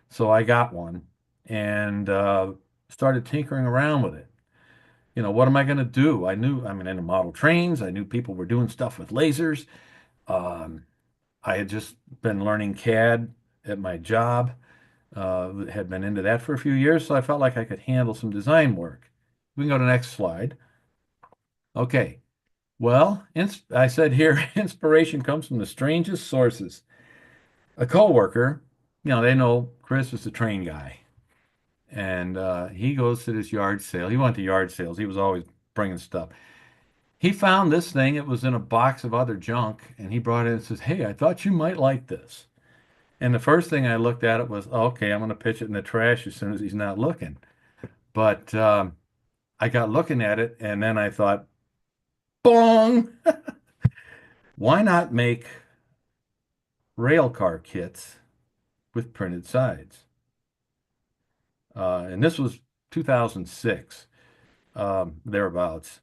So I got one and started tinkering around with it. You know, what am I going to do? I knew I'm into model trains. I knew people were doing stuff with lasers. Um, I had just been learning CAD at my job, had been into that for a few years, so I felt like I could handle some design work. We can go to the next slide. Okay. Well, I said here, inspiration comes from the strangest sources. A coworker, you know, they know Chris is the train guy. And he goes to this yard sale. He went to yard sales. He was always bringing stuff. He found this thing. It was in a box of other junk, and he brought it and says, "Hey, I thought you might like this." And the first thing I looked at it was, okay, I'm going to pitch it in the trash as soon as he's not looking. But I got looking at it, and then I thought, bong! Why not make rail car kits with printed sides? And this was 2006, thereabouts.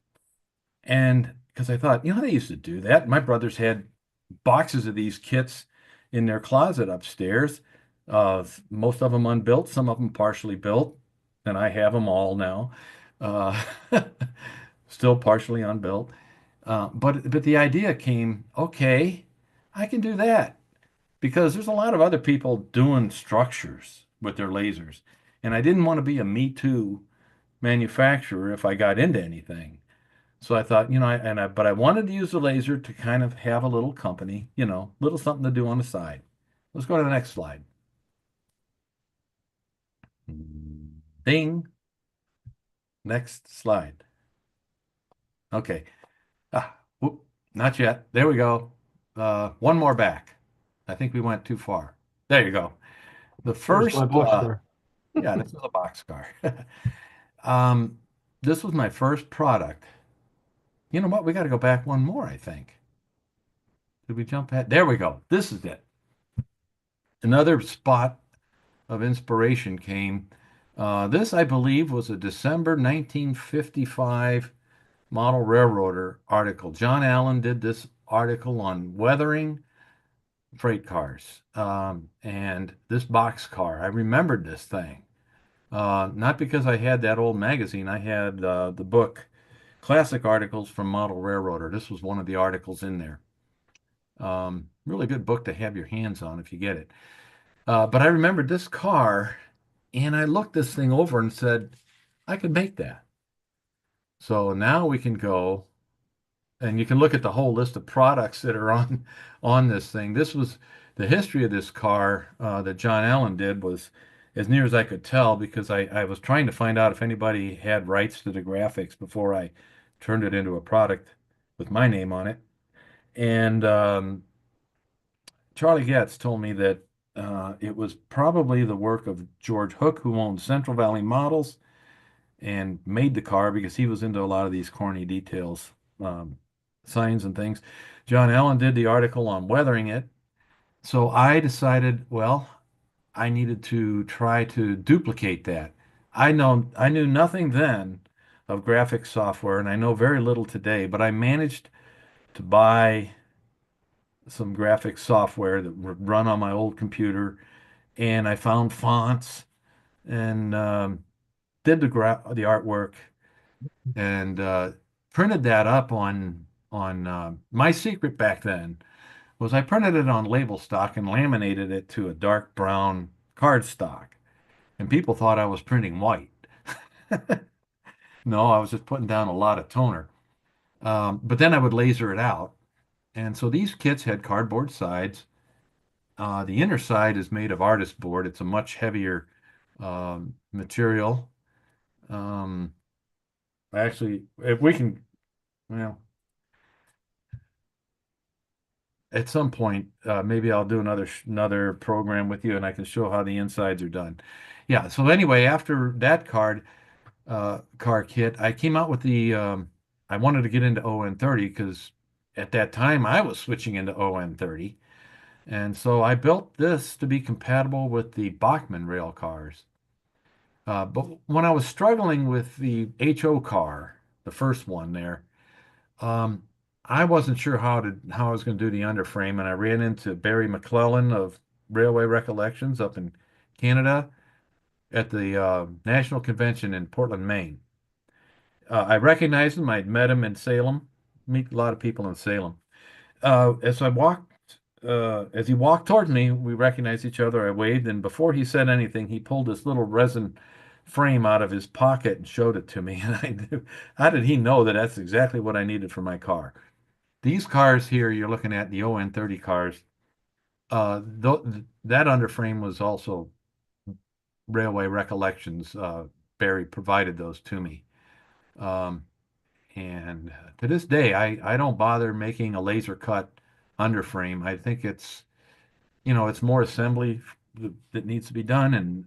And because I thought, you know, they used to do that. My brothers had boxes of these kits in their closet upstairs. Most of them unbuilt, some of them partially built, and I have them all now, uh, still partially unbuilt. But the idea came, okay, I can do that because there's a lot of other people doing structures with their lasers, and I didn't want to be a Me Too manufacturer if I got into anything. So I thought, you know, but I wanted to use the laser to kind of have a little company, you know, little something to do on the side. Let's go to the next slide. Ding. Next slide. Okay. Whoop, not yet. There we go. One more back. I think we went too far. There you go. The There's first, my boxcar. yeah, this is a boxcar. Um, this was my first product. You know what? We got to go back one more, I think. Did we jump ahead? There we go. This is it. Another spot of inspiration came. This, I believe, was a December 1955 model railroader article. John Allen did this article on weathering freight cars. And this box car, I remembered this thing. Not because I had that old magazine. I had the book, Classic Articles from Model Railroader. This was one of the articles in there. Really good book to have your hands on if you get it. But I remembered this car, And I looked this thing over and said, I could make that. So now we can go and you can look at the whole list of products that are on this thing. This was the history of this car that John Allen did was as near as I could tell because I was trying to find out if anybody had rights to the graphics before I turned it into a product with my name on it. And Charlie Getz told me that it was probably the work of George Hook, who owned Central Valley Models and made the car because he was into a lot of these corny details, signs and things. John Allen did the article on weathering it. So I decided, well, I needed to try to duplicate that. I knew nothing then of graphics software, and I know very little today, but I managed to buy some graphics software that would run on my old computer, and I found fonts and did the artwork and printed that up on my secret back then was I printed it on label stock and laminated it to a dark brown cardstock, and people thought I was printing white. No, I was just putting down a lot of toner. But then I would laser it out, and so these kits had cardboard sides. The inner side is made of artist board. It's a much heavier material. Actually, if we can, well, at some point, maybe I'll do another program with you, and I can show how the insides are done. Yeah. So anyway, after that car kit, I came out with the. I wanted to get into ON30 because at that time I was switching into ON30, and so I built this to be compatible with the Bachmann rail cars. But when I was struggling with the HO car, the first one there, um, I wasn't sure how I was going to do the underframe, and I ran into Barry McClellan of Railway Recollections up in Canada at the National Convention in Portland, Maine. I recognized him. I'd met him in Salem. Meet a lot of people in Salem. As he walked toward me, we recognized each other. I waved, and before he said anything, he pulled this little resin frame out of his pocket and showed it to me. And I knew, how did he know that that's exactly what I needed for my car? These cars here, you're looking at the ON30 cars. That underframe was also Railway Recollections. Barry provided those to me. And to this day, I don't bother making a laser cut underframe. I think it's more assembly that needs to be done, and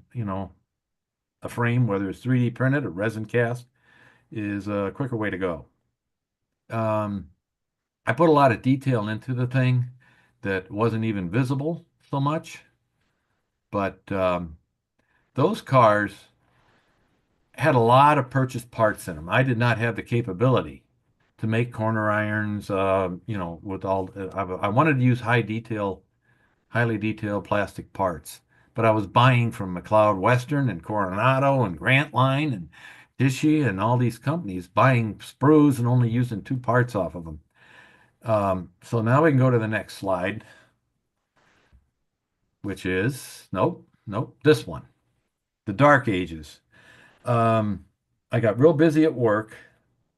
a frame, whether it's 3D printed or resin cast, is a quicker way to go. I put a lot of detail into the thing that wasn't even visible so much, but those cars had a lot of purchased parts in them. I did not have the capability to make corner irons, with all, I wanted to use highly detailed plastic parts, but I was buying from McLeod Western and Coronado and Grant Line and Dishy and all these companies, buying sprues and only using 2 parts off of them. So now we can go to the next slide, which is, nope, this one, the Dark Ages. I got real busy at work.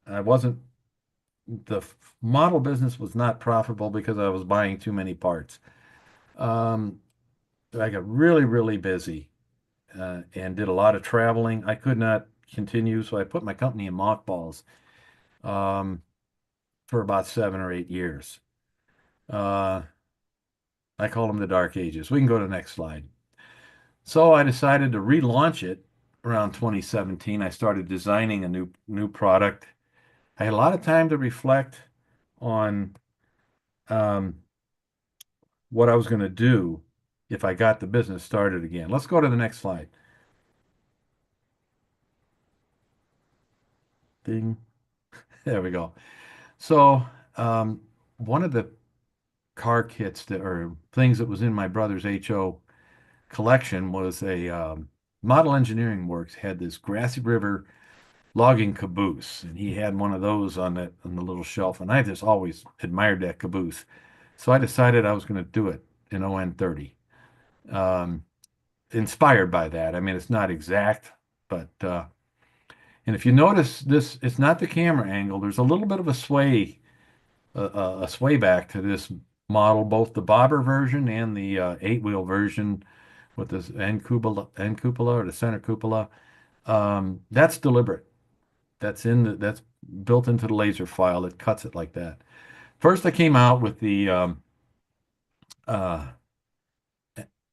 The model business was not profitable because I was buying too many parts. I got really, really busy and did a lot of traveling. I could not continue, so I put my company in mothballs for about 7 or 8 years. I call them the Dark Ages. We can go to the next slide. So I decided to relaunch it around 2017. I started designing a new product. I had a lot of time to reflect on what I was going to do if I got the business started again. Let's go to the next slide. Ding. There we go. So one of the car kits or things that was in my brother's HO collection was a Model Engineering Works had this Grassy River logging caboose, and he had one of those on the little shelf, and I just always admired that caboose. So I decided I was going to do it in ON30. inspired by that. I mean, it's not exact, but and if you notice this, it's not the camera angle. There's a little bit of a sway back to this model, both the bobber version and the 8-wheel version with this end cupola or the center cupola. That's deliberate. That's built into the laser file that cuts it like that. First, I came out with the uh,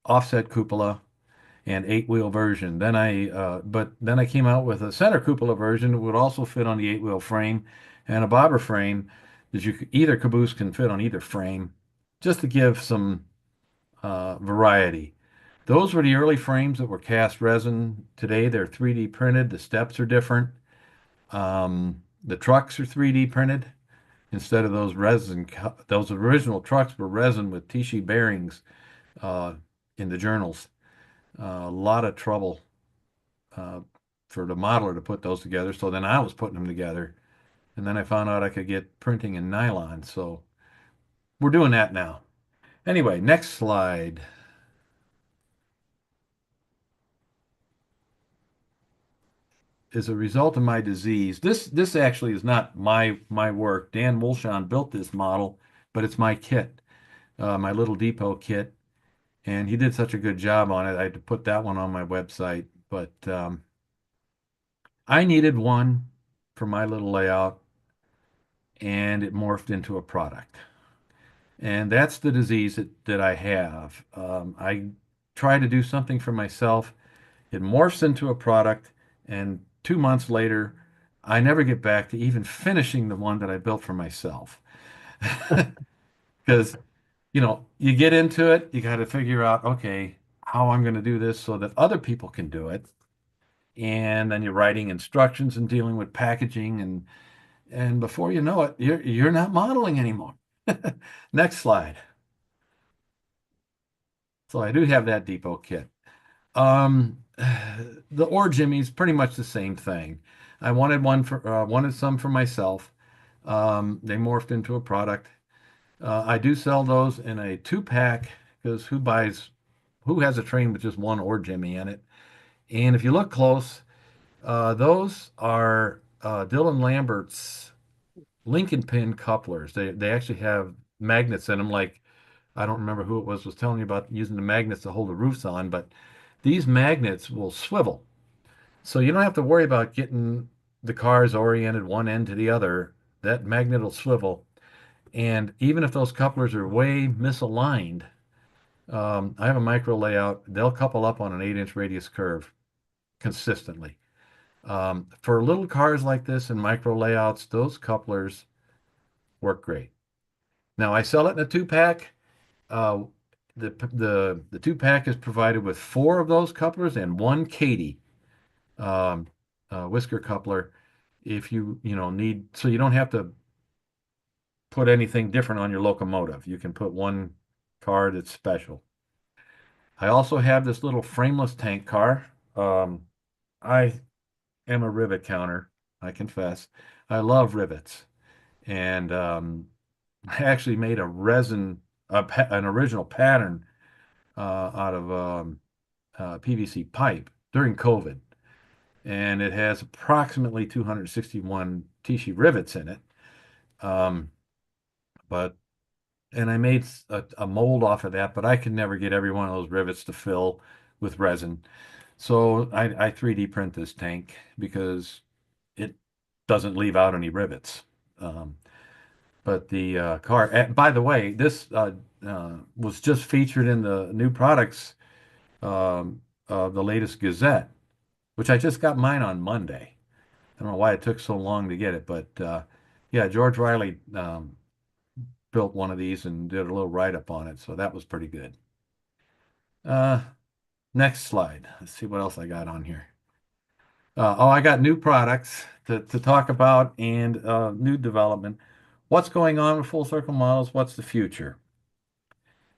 offset cupola and 8-wheel version. But then I came out with a center cupola version that would also fit on the 8-wheel frame and a bobber frame that either caboose can fit on either frame, just to give some variety. Those were the early frames that were cast resin. Today they're 3D printed. The steps are different. The trucks are 3D printed instead of those resin. Those original trucks were resin with Tichy bearings in the journals. A lot of trouble for the modeler to put those together. So then I was putting them together, and then I found out I could get printing in nylon. So we're doing that now. Anyway, next slide. Is a result of my disease. This actually is not my work. Dan Wolshon built this model, but it's my kit, my little depot kit, and he did such a good job on it. I had to put that one on my website, but I needed one for my little layout, and it morphed into a product. And that's the disease that I have. I try to do something for myself. It morphs into a product, and 2 months later, I never get back to even finishing the one that I built for myself. Because, you get into it, you got to figure out, okay, how I'm going to do this so that other people can do it. And then you're writing instructions and dealing with packaging, and before you know it, you're not modeling anymore. Next slide. So I do have that depot kit. The ore jimmies, pretty much the same thing. I wanted some for myself. They morphed into a product. I do sell those in a 2-pack because who has a train with just one ore jimmy in it? And if you look close, those are Dylan Lambert's Lincoln pin couplers. They actually have magnets in them, like I don't remember who it was telling me about using the magnets to hold the roofs on, but these magnets will swivel. So you don't have to worry about getting the cars oriented one end to the other. That magnet will swivel. And even if those couplers are way misaligned, I have a micro layout. They'll couple up on an 8-inch radius curve consistently. For little cars like this and micro layouts, those couplers work great. Now I sell it in a 2-pack. The 2-pack is provided with 4 of those couplers and 1 Katy whisker coupler if you need, so you don't have to put anything different on your locomotive. You can put one car that's special. I also have this little frameless tank car. I am a rivet counter, I confess. I love rivets, and I actually made an original pattern out of PVC pipe during COVID, and it has approximately 261 Tichy rivets in it. And I made a mold off of that, but I could never get every one of those rivets to fill with resin. So I 3D print this tank because it doesn't leave out any rivets. But the car, by the way, this was just featured in the new products of the latest Gazette, which I just got mine on Monday. I don't know why it took so long to get it, but yeah, George Riley built one of these and did a little write-up on it, so that was pretty good. Next slide. Let's see what else I got on here. I got new products to talk about and new development. What's going on with Full Circle Models? What's the future?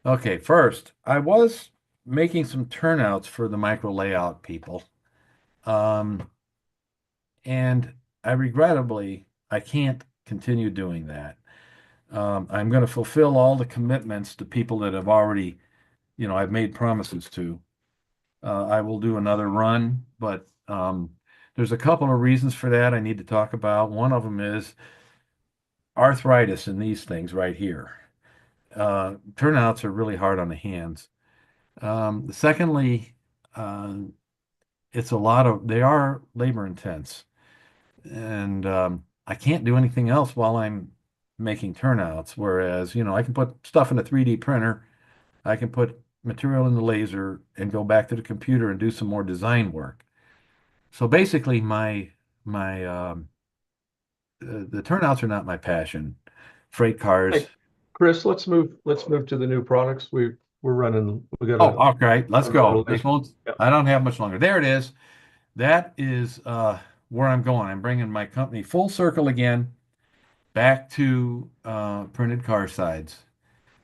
Okay, first, I was making some turnouts for the micro layout people. And I can't continue doing that. I'm going to fulfill all the commitments to people that have already, I've made promises to. I will do another run, but there's a couple of reasons for that I need to talk about. One of them is arthritis in these things right here. Turnouts are really hard on the hands. Secondly, it's a lot of, they are labor intense. And I can't do anything else while I'm making turnouts. Whereas, I can put stuff in a 3D printer, I can put material in the laser and go back to the computer and do some more design work. So basically, the turnouts are not my passion. Freight cars. Hey, Chris, let's move to the new products. We're running. We got Oh, okay. Let's a go. little This late. won't. Yeah. I don't have much longer. There it is. That is where I'm going. I'm bringing my company full circle again, back to printed car sides.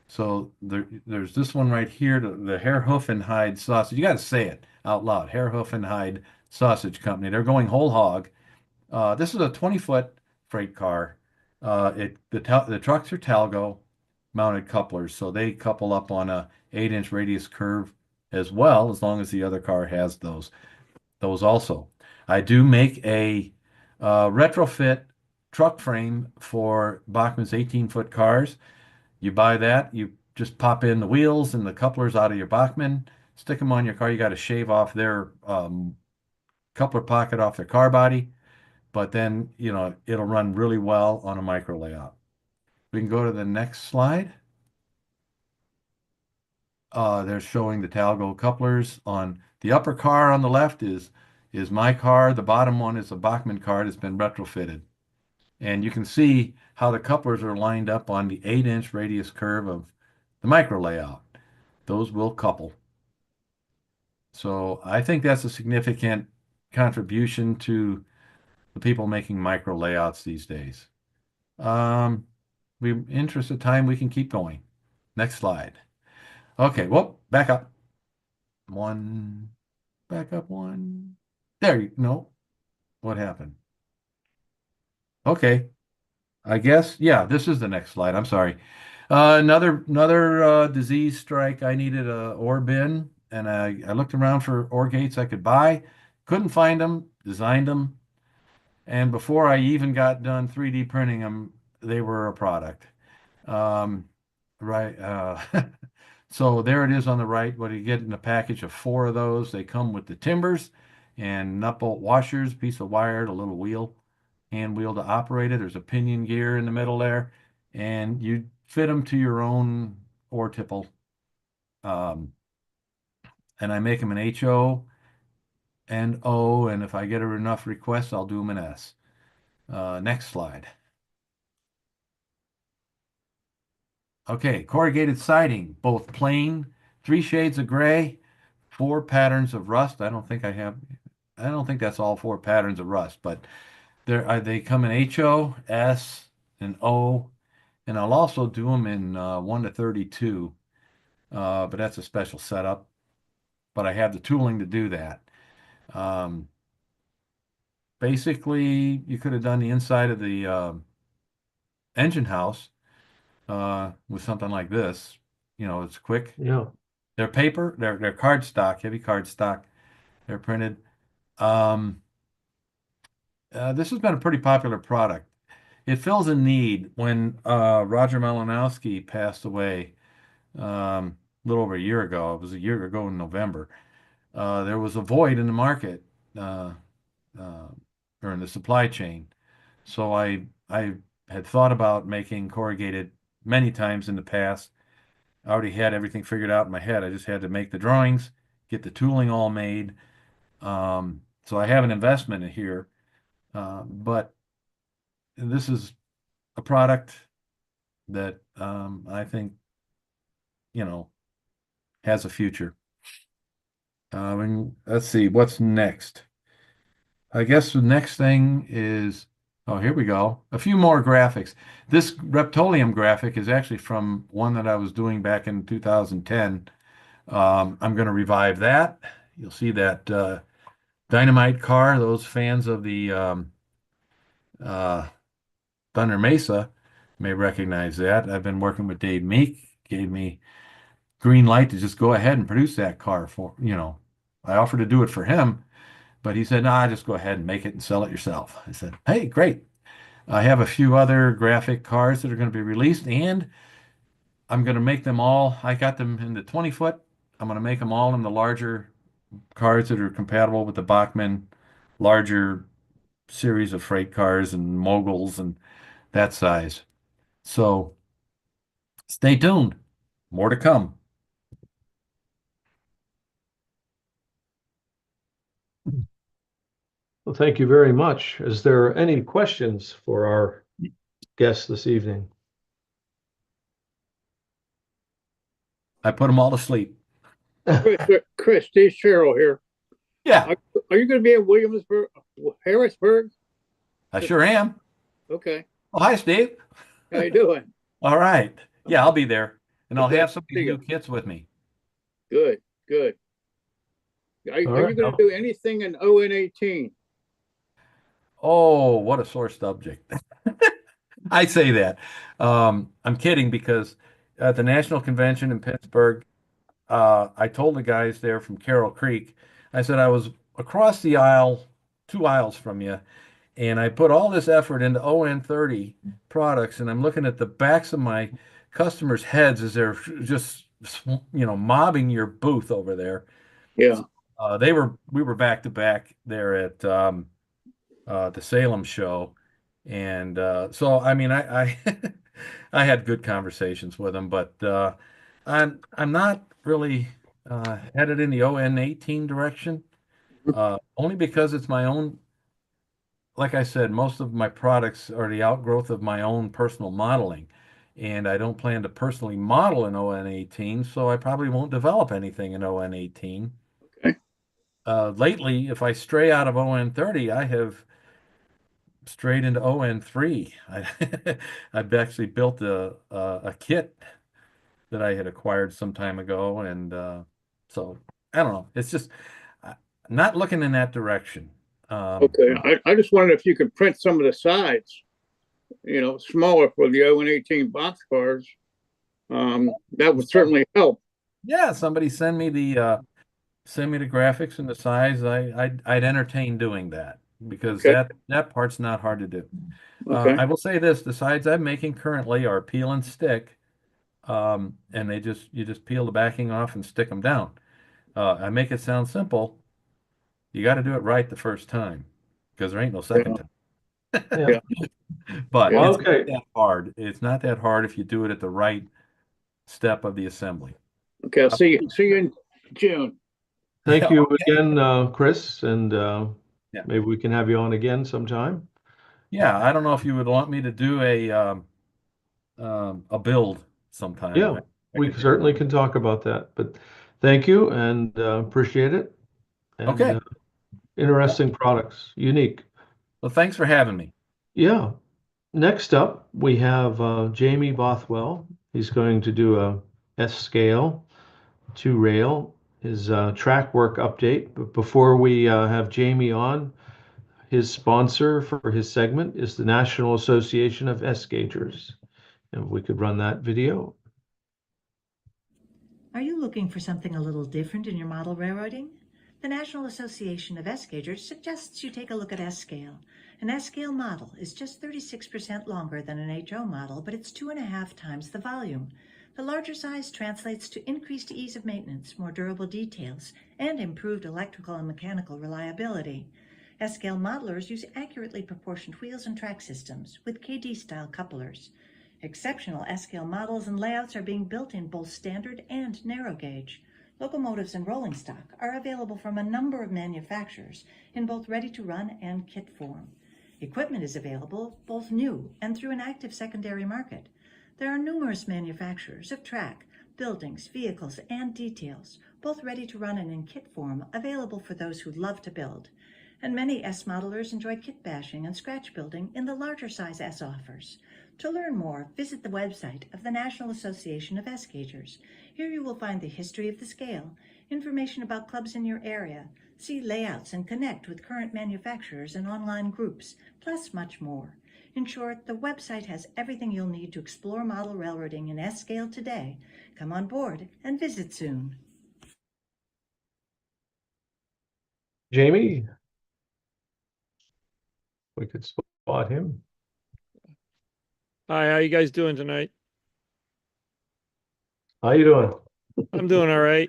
So there's this one right here, the Hair, Hoof, and Hide Sausage. You got to say it out loud. Hair, Hoof, and Hide Sausage Company. They're going whole hog. This is a 20-foot freight car. The trucks are Talgo mounted couplers, so they couple up on a 8-inch radius curve as well, as long as the other car has those also. I do make a retrofit truck frame for Bachmann's 18-foot cars. You buy that, you just pop in the wheels and the couplers out of your Bachmann, stick them on your car. You got to shave off their coupler pocket off their car body, but then, it'll run really well on a micro layout. We can go to the next slide. They're showing the Talgo couplers. On the upper car on the left is my car. The bottom one is a Bachmann car that's been retrofitted. And you can see how the couplers are lined up on the 8-inch radius curve of the micro layout. Those will couple. So I think that's a significant contribution to the people making micro layouts these days. In interest of time, we can keep going. Next slide. Okay, well, back up. Back up one. There you no. What happened? Okay. I guess, yeah, this is the next slide. I'm sorry. Another disease strike. I needed a ore bin, and I looked around for ore gates I could buy. Couldn't find them, designed them, and before I even got done 3D printing them, they were a product. Right. So there it is on the right. What you get in a package of 4 of those. They come with the timbers and nut bolt washers, piece of wire, a little wheel, hand wheel to operate it. There's a pinion gear in the middle there, and you fit them to your own ore tipple. And I make them in HO and O, and if I get enough requests, I'll do them in S. Next slide. Okay, corrugated siding, both plain, 3 shades of gray, 4 patterns of rust. I don't think that's all 4 patterns of rust, but they come in HO, S, and O, and I'll also do them in 1 to 32, but that's a special setup. But I have the tooling to do that. Basically, you could have done the inside of the engine house with something like this. It's quick. Yeah. They're paper. They're cardstock, heavy cardstock. They're printed. This has been a pretty popular product. It fills a need. When Roger Malinowski passed away a little over a year ago, it was a year ago in November, there was a void in the market or in the supply chain. So I had thought about making corrugated many times in the past. I already had everything figured out in my head. I just had to make the drawings, get the tooling all made. So I have an investment in here, but this is a product that I think, has a future. Let's see, what's next? I guess the next thing is, oh, here we go. A few more graphics. This Reptolium graphic is actually from one that I was doing back in 2010. I'm going to revive that. You'll see that dynamite car. Those fans of the Thunder Mesa may recognize that. I've been working with Dave Meek, gave me green light to just go ahead and produce that car for, I offered to do it for him, but he said, "Nah, just go ahead and make it and sell it yourself." I said, "Hey, great. I have a few other graphic cards that are going to be released, and I'm going to make them all. I got them in the 20 foot. I'm going to make them all in the larger cards that are compatible with the Bachmann larger series of freight cars and moguls and that size. So stay tuned. More to come." Well, thank you very much. Is there any questions for our guest this evening? I put them all to sleep. Chris, Steve Sherrill here. Yeah, Are you going to be in Williamsburg, Harrisburg? I sure am. Okay. Oh, hi, Steve. How you doing? All right. Yeah, I'll be there. And I'll Okay, have some of see these ya. new kits with me. Good, good. Are you right. going to do anything in ON18? Oh, what a sore subject. I say that. I'm kidding because at the National Convention in Pittsburgh, I told the guys there from Carroll Creek, I said I was across the aisle, 2 aisles from you, and I put all this effort into ON30 products, and I'm looking at the backs of my customers' heads as they're just, mobbing your booth over there. Yeah. We were back to back there at the Salem show, and so I mean, I I had good conversations with them, but I'm not really headed in the ON18 direction, only because it's my own. Like I said, most of my products are the outgrowth of my own personal modeling, and I don't plan to personally model in ON18, so I probably won't develop anything in ON18. Okay. Lately, if I stray out of ON30, I have straight into ON3. I've actually built a kit that I had acquired some time ago, and so I don't know. It's just not looking in that direction. Okay. I just wondered if you could print some of the sides, smaller for the ON18 box cars. That would certainly help. Yeah, somebody send me the graphics and the size. I'd entertain doing that because Okay. that part's not hard to do. Okay. I will say this: the sides I'm making currently are peel and stick, and you just peel the backing off and stick them down. I make it sound simple. You got to do it right the first time because there ain't no second time. Yeah. But Yeah. it's Okay. not that hard. It's not that hard if you do it at the right step of the assembly. Okay. I'll see you in June. Thank Yeah, you okay. again, Chris, and Yeah. maybe we can have you on again sometime. Yeah, I don't know if you would want me to do a build sometime. Yeah, we certainly can talk about that, but thank you and appreciate it. And Okay. interesting products, unique. Well, thanks for having me. Yeah. Next up, we have Jamie Bothwell. He's going to do a S-scale 2-rail, his track work update. But before we have Jamie on, his sponsor for his segment is the National Association of S-Gaugers. And we could run that video. Are you looking for something a little different in your model railroading? The National Association of S-Gaugers suggests you take a look at S-scale. An S-scale model is just 36% longer than an HO model, but it's 2.5 times the volume. The larger size translates to increased ease of maintenance, more durable details, and improved electrical and mechanical reliability. S-scale modelers use accurately proportioned wheels and track systems with KD-style couplers. Exceptional S-scale models and layouts are being built in both standard and narrow gauge. Locomotives and rolling stock are available from a number of manufacturers in both ready-to-run and kit form. Equipment is available both new and through an active secondary market. There are numerous manufacturers of track, buildings, vehicles, and details, both ready-to-run and in kit form, available for those who love to build. And many S modelers enjoy kit bashing and scratch building in the larger size S offers. To learn more, visit the website of the National Association of S-Gaugers. Here you will find the history of the scale, information about clubs in your area, see layouts and connect with current manufacturers and online groups, plus much more. In short, the website has everything you'll need to explore model railroading in S-scale today. Come on board and visit soon. Jamie? We could spot him. Hi, how you guys doing tonight? How you doing? I'm doing all right.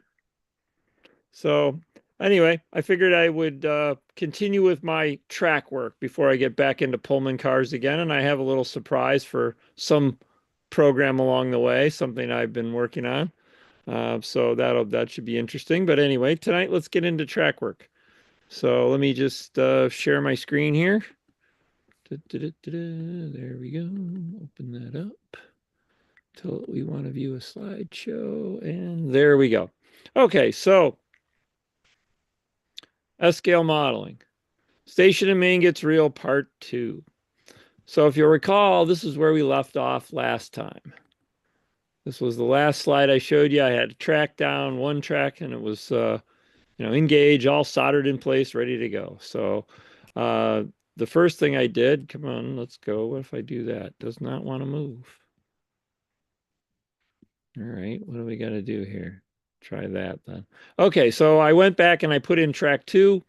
So anyway, I figured I would continue with my track work before I get back into Pullman cars again. And I have a little surprise for some program along the way, something I've been working on. So that should be interesting. But anyway, tonight let's get into track work. So let me just share my screen here. There we go. Open that up. Till we want to view a slideshow, and there we go. Okay, so S-scale modeling. Station and main gets real part 2. So if you'll recall, this is where we left off last time. This was the last slide I showed you. I had a track down, one track, and it was engaged, all soldered in place, ready to go. So the first thing I did, come on, let's go. What if I do that? Does not want to move. All right, what do we got to do here? Try that then. Okay, so I went back and I put in track 2.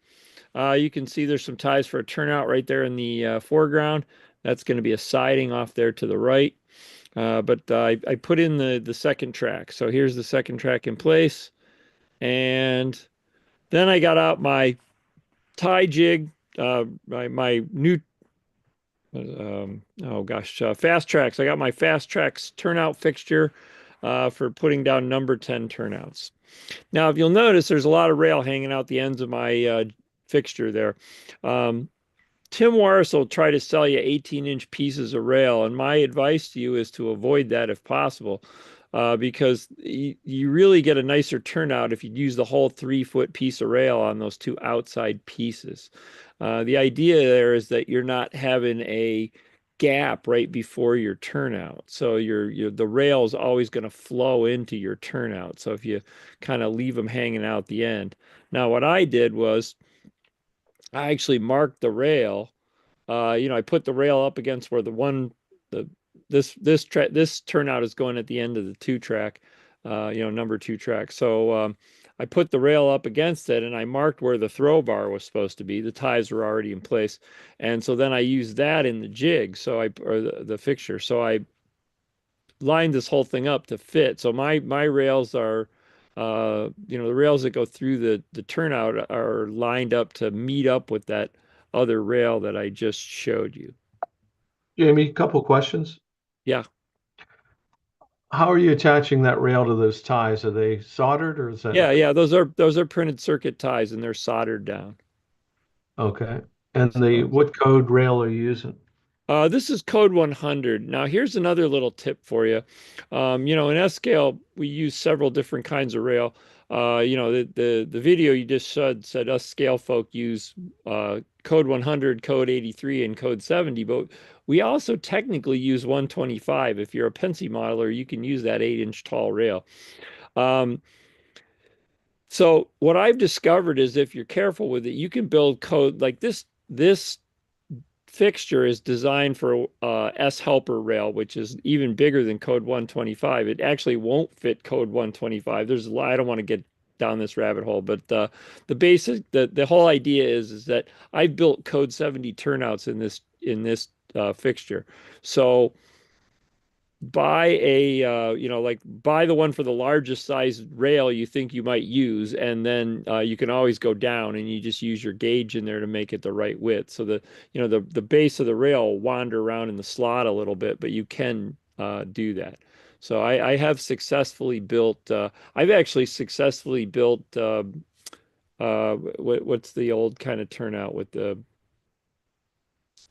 You can see there's some ties for a turnout right there in the foreground. That's going to be a siding off there to the right. But I put in the second track. So here's the second track in place. And then I got out my tie jig, my new, fast tracks. I got my fast tracks turnout fixture for putting down number 10 turnouts. Now, if you'll notice, there's a lot of rail hanging out the ends of my fixture there. Tim Warris will try to sell you 18-inch pieces of rail, and my advice to you is to avoid that if possible, because you really get a nicer turnout if you use the whole 3-foot piece of rail on those 2 outside pieces. The idea there is that you're not having a gap right before your turnout, so the rail is always going to flow into your turnout. So if you kind of leave them hanging out the end. Now, what I did was I actually marked the rail. I put the rail up against where this turnout is going at the end of the 2 track, number 2 track. So I put the rail up against it and I marked where the throw bar was supposed to be. The ties were already in place. And so then I used that in the jig. So the fixture. So I lined this whole thing up to fit. So my rails are, the rails that go through the turnout are lined up to meet up with that other rail that I just showed you. Jamie, a couple questions. Yeah. How are you attaching that rail to those ties? Are they soldered or is that? Yeah. Those are printed circuit ties and they're soldered down. Okay. And what code rail are you using? This is code 100. Now, here's another little tip for you. In S-scale, we use several different kinds of rail. The video you just said us scale folk use code 100, code 83, and code 70, but we also technically use 125. If you're a Pensy modeler, you can use that 8-inch tall rail. So what I've discovered is if you're careful with it, you can build code like this. This fixture is designed for S helper rail, which is even bigger than code 125. It actually won't fit code 125. There's a lot, I don't want to get down this rabbit hole, but the whole idea is that I've built code 70 turnouts in this fixture. So buy buy the one for the largest size rail you think you might use, and then you can always go down and you just use your gauge in there to make it the right width. So the base of the rail will wander around in the slot a little bit, but you can do that. So I have successfully built. I've actually successfully built. What's the old kind of turnout with the,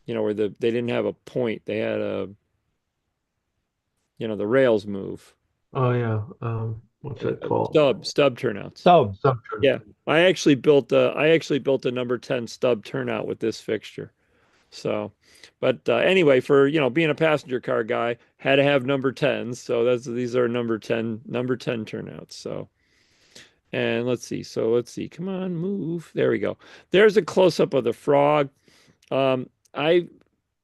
where they didn't have a point, they had a. The rails move. Oh yeah. What's that called? Stub turnouts. Stub turnout. Yeah. I actually built a number 10 stub turnout with this fixture. So, but anyway, for being a passenger car guy, had to have number 10s. So these are number 10 turnouts. So, and let's see. Come on, move. There we go. There's a close up of the frog. I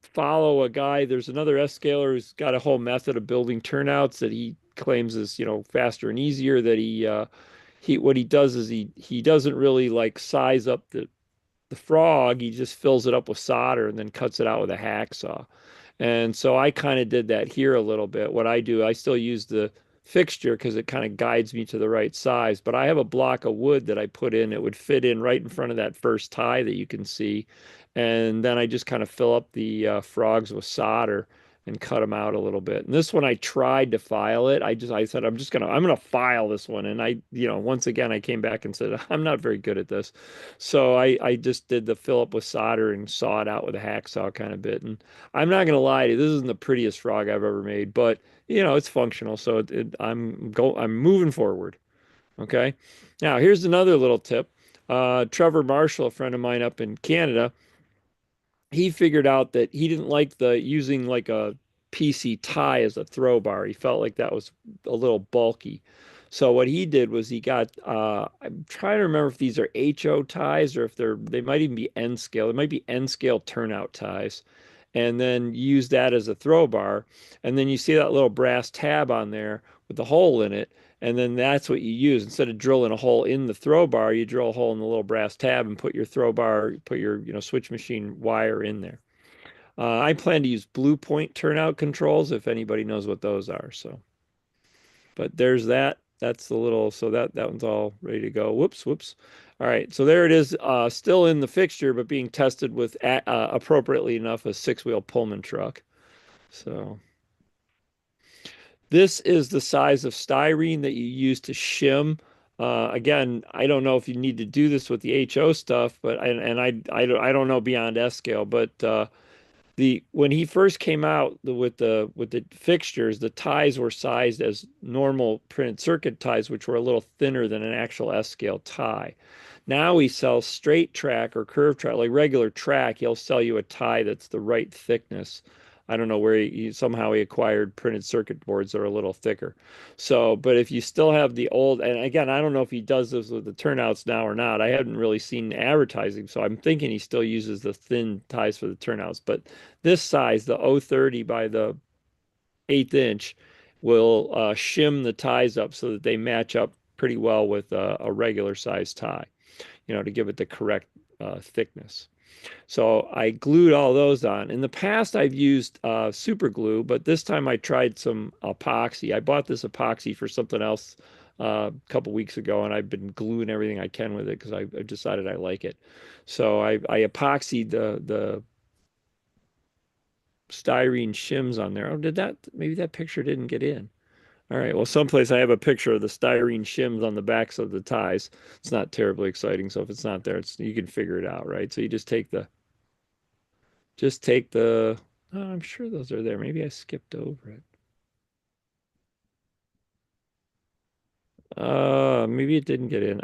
follow a guy. There's another S-scaler who's got a whole method of building turnouts that he claims is faster and easier. That what he does is he doesn't really like size up the frog, he just fills it up with solder and then cuts it out with a hacksaw. And so I kind of did that here a little bit. What I do, I still use the fixture because it kind of guides me to the right size, but I have a block of wood that I put in. It would fit in right in front of that first tie that you can see. And then I just kind of fill up the frogs with solder and cut them out a little bit. And this one I tried to file it. I said I'm gonna file this one. And once again I came back and said I'm not very good at this. So I just did the fill up with solder and saw it out with a hacksaw kind of bit. And I'm not gonna lie to you, this isn't the prettiest frog I've ever made, but it's functional. So I'm moving forward. Okay. Now here's another little tip. Trevor Marshall, a friend of mine up in Canada, he figured out that he didn't like using like a PC tie as a throw bar. He felt like that was a little bulky. So what he did was he got, I'm trying to remember if these are HO ties or if they might even be N scale. It might be N scale turnout ties. And then use that as a throw bar. And then you see that little brass tab on there with the hole in it. And then that's what you use. Instead of drilling a hole in the throw bar, you drill a hole in the little brass tab and put your throw bar, put your switch machine wire in there. I plan to use Blue Point turnout controls if anybody knows what those are. So, but there's that. That's the little, so that one's all ready to go. Whoops. All right, so there it is, still in the fixture, but being tested with appropriately enough a 6-wheel Pullman truck. So this is the size of styrene that you use to shim. Again, I don't know if you need to do this with the HO stuff, but I don't know beyond S scale, but when he first came out with the fixtures, the ties were sized as normal printed circuit ties, which were a little thinner than an actual S scale tie. Now he sells straight track or curved track, like regular track. He'll sell you a tie that's the right thickness. I don't know where somehow he acquired printed circuit boards that are a little thicker. So, but if you still have the old, and again, I don't know if he does this with the turnouts now or not. I haven't really seen advertising, so I'm thinking he still uses the thin ties for the turnouts. But this size, the 030 by the 1/8 inch, will shim the ties up so that they match up pretty well with a regular size tie, to give it the correct thickness. So I glued all those on. In the past, I've used super glue, but this time I tried some epoxy. I bought this epoxy for something else a couple weeks ago, and I've been gluing everything I can with it because I decided I like it. So I epoxied the styrene shims on there. Oh, maybe that picture didn't get in. All right, well, someplace I have a picture of the styrene shims on the backs of the ties. It's not terribly exciting, so if it's not there, you can figure it out, right? So you just take the, oh, I'm sure those are there. Maybe I skipped over it. Maybe it didn't get in.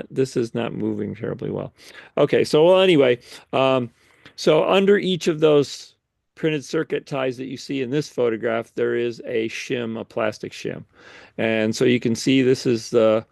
This is not moving terribly well. Okay, so well, anyway, so under each of those printed circuit ties that you see in this photograph, there is a plastic shim. And so you can see this is the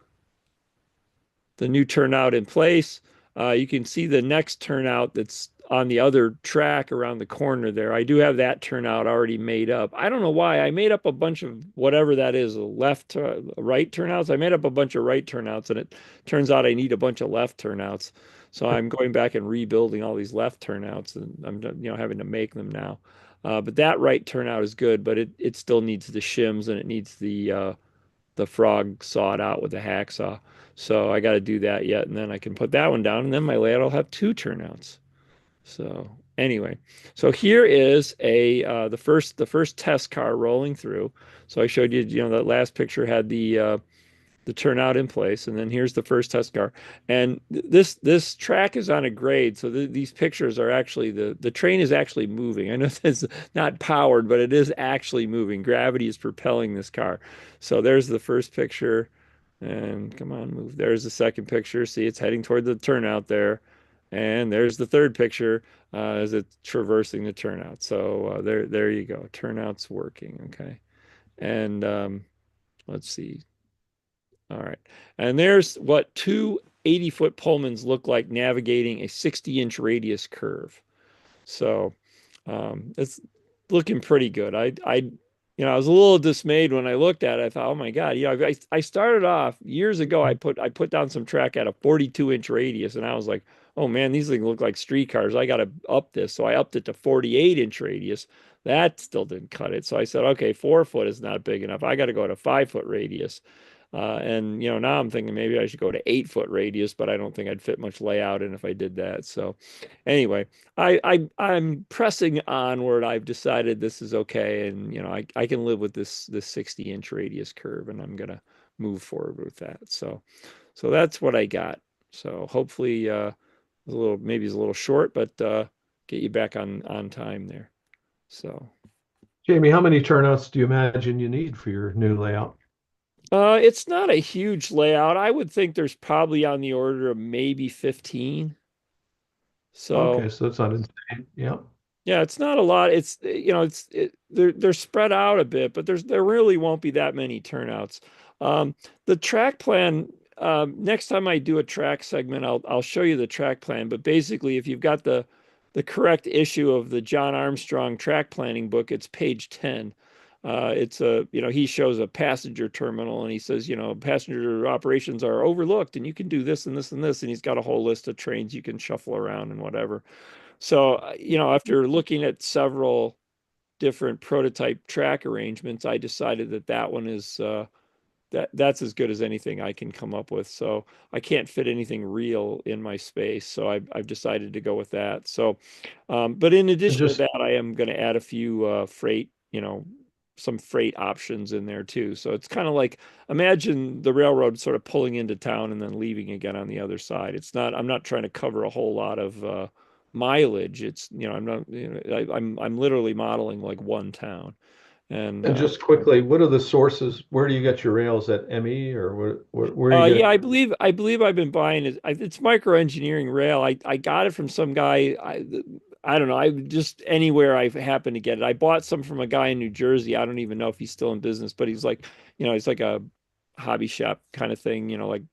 new turnout in place. You can see the next turnout that's on the other track around the corner there. I do have that turnout already made up. I don't know why. I made up a bunch of whatever that is, right turnouts. I made up a bunch of right turnouts, and it turns out I need a bunch of left turnouts. So I'm going back and rebuilding all these left turnouts, and I'm having to make them now. But that right turnout is good, but it still needs the shims, and it needs the frog sawed out with a hacksaw. So I got to do that yet, and then I can put that one down, and then my layout will have 2 turnouts. So anyway, so here is the first test car rolling through. So I showed you, that last picture had the turnout in place, and then here's the first test car. And this track is on a grade, so these pictures are actually the train is actually moving. I know it's not powered, but it is actually moving. Gravity is propelling this car. So there's the first picture, and come on, move. There's the second picture. See, it's heading toward the turnout there. And there's the third picture as it's traversing the turnout. So there you go. Turnout's working. Okay. And let's see. All right. And there's what 2 80-foot Pullmans look like navigating a 60-inch radius curve. So it's looking pretty good. you know, I was a little dismayed when I looked at it. I thought, oh my God, you know, I started off years ago. I put down some track at a 42-inch radius, and I was like, oh man, these things look like streetcars. I got to up this, so I upped it to 48-inch radius. That still didn't cut it. So I said, okay, 4 foot is not big enough. I got to go to 5-foot radius. And you know, now I'm thinking maybe I should go to 8-foot radius, but I don't think I'd fit much layout in if I did that. So anyway, I'm pressing onward. I've decided this is okay, and you know, I can live with this 60-inch radius curve, and I'm gonna move forward with that. So that's what I got. So hopefully maybe it's a little short, but get you back on time there. So Jamie, how many turnouts do you imagine you need for your new layout? It's not a huge layout. I would think there's probably on the order of maybe 15. So Okay, so that's not insane. Yeah. yeah, it's not a lot. It's you know, they're spread out a bit, but there really won't be that many turnouts. The track plan, next time I do a track segment, I'll show you the track plan. But basically, if you've got the correct issue of the John Armstrong track planning book, it's page 10. It's you know, he shows a passenger terminal and he says, you know, passenger operations are overlooked and you can do this and this and this. And he's got a whole list of trains you can shuffle around and whatever. So, you know, after looking at several different prototype track arrangements, I decided that one is that's as good as anything I can come up with. So I can't fit anything real in my space. So I've decided to go with that. So, but in addition to that, I am going to add a few freight, you know, some freight options in there too. So it's kind of like, imagine the railroad sort of pulling into town and then leaving again on the other side. I'm not trying to cover a whole lot of mileage. It's, you know, I'm literally modeling like one town. And just quickly, what are the sources? Where do you get your rails at ME or where are you yeah, I believe I've been buying it. It's microengineering rail. I got it from some guy. I don't know. I just anywhere I happen to get it. I bought some from a guy in New Jersey. I don't even know if he's still in business, but he's like, you know, he's like a hobby shop kind of thing, you know, like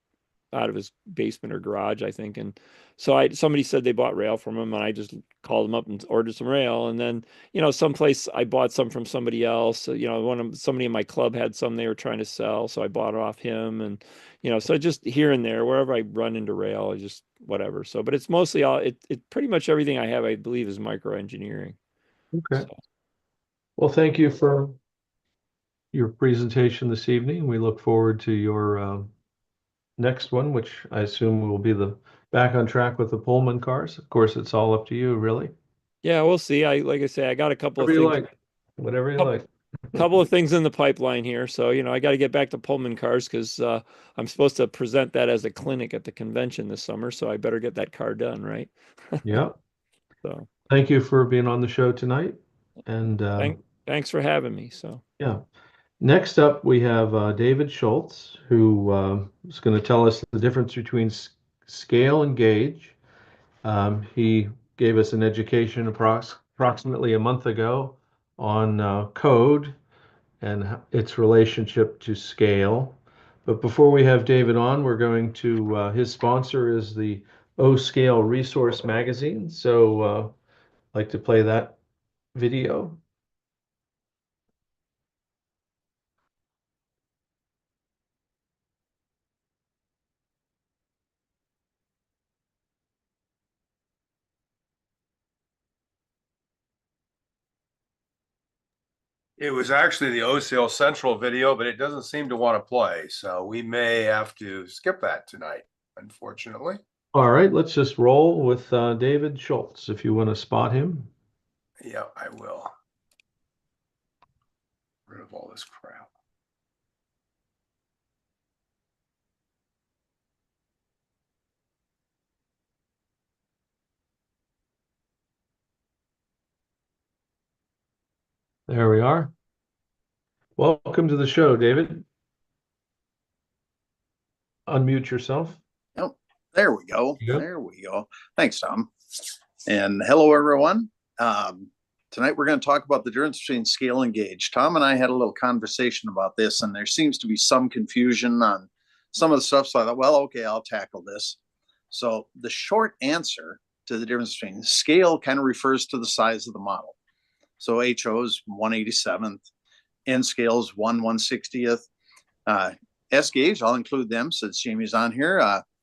out of his basement or garage, I think. And so somebody said they bought rail from him, and I just called him up and ordered some rail. And then, you know, someplace I bought some from somebody else. You know, somebody in my club had some they were trying to sell, so I bought it off him. And you know, so just here and there, wherever I run into rail, I just whatever. So, but it's mostly all it pretty much everything I have, I believe, is microengineering. Okay. So. Well, thank you for your presentation this evening. We look forward to your next one, which I assume will be the back on track with the Pullman cars. Of course, it's all up to you, really. Yeah, we'll see. Like I say, I got a couple Whatever of things. Whatever you like. Couple of things in the pipeline here. So, you know, I got to get back to Pullman cars because I'm supposed to present that as a clinic at the convention this summer. So I better get that car done, right? Yeah. So thank you for being on the show tonight. And thanks for having me. So yeah. Next up, we have David Schultz, who is going to tell us the difference between scale and gauge. He gave us an education approximately a month ago on code and its relationship to scale. But before we have David on, we're going to, his sponsor is the O-Scale Resource Magazine. So I'd like to play that video. It was actually the OCL Central video, but it doesn't seem to want to play. So we may have to skip that tonight, unfortunately. All right, let's just roll with David Schultz, if you want to spot him. Yeah, I will. Get rid of all this crap. There we are. Welcome to the show, David. Unmute yourself. Oh, there we go. Yep. There we go. Thanks, Tom. And hello, everyone. Tonight, we're going to talk about the difference between scale and gauge. Tom and I had a little conversation about this, and there seems to be some confusion on some of the stuff. So I thought, well, okay, I'll tackle this. So the short answer to the difference between scale kind of refers to the size of the model. So HO is 1/87th. N scale is 1/160th. S gauge, I'll include them since Jamie's on here,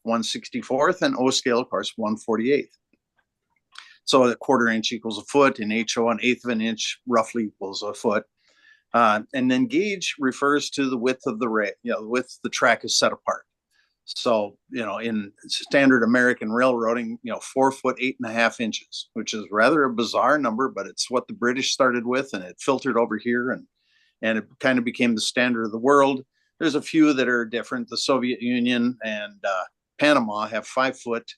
1/64th, and O scale, of course, 1/48th. So a 1/4 inch equals a foot, and HO, an 1/8 of an inch roughly equals a foot. And then gauge refers to the width of the rail, the width the track is set apart. So, in standard American railroading, 4 foot 8.5 inches, which is rather a bizarre number, but it's what the British started with, and it filtered over here, and it kind of became the standard of the world. There's a few that are different. The Soviet Union and Panama have 5 foot.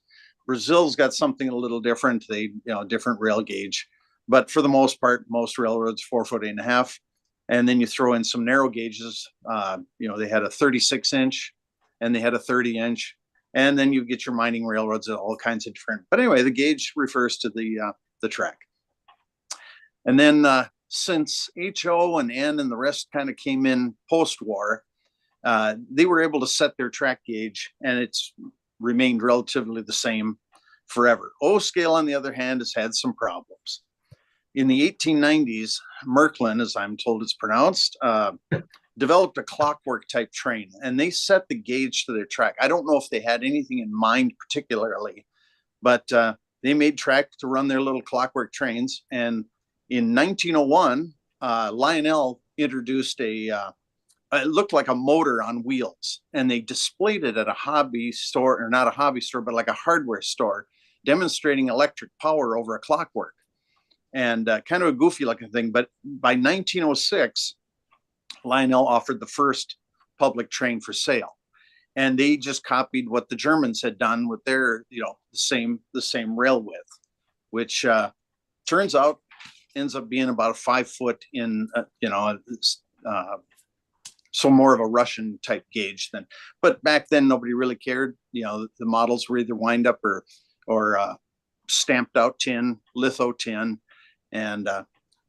Brazil's got something a little different. They, different rail gauge, but for the most part, most railroads 4 foot 8.5. And then you throw in some narrow gauges. They had a 36 inch and they had a 30 inch. And then you get your mining railroads at all kinds of different. But anyway, the gauge refers to the track. And then since HO and N and the rest kind of came in post-war, they were able to set their track gauge, and it's remained relatively the same forever. O scale, on the other hand, has had some problems. In the 1890s, Merklin, as I'm told it's pronounced, developed a clockwork type train, and they set the gauge to their track. I don't know if they had anything in mind particularly, but they made track to run their little clockwork trains. And in 1901, Lionel introduced it looked like a motor on wheels, and they displayed it at a hobby store, or not a hobby store, but like a hardware store, demonstrating electric power over a clockwork. And kind of a goofy looking thing. But by 1906, Lionel offered the first public train for sale. And they just copied what the Germans had done with their, the same rail width, which turns out ends up being about a 5 foot in, so more of a Russian type gauge than, but back then nobody really cared. The models were either wind up or stamped out tin, litho tin. And,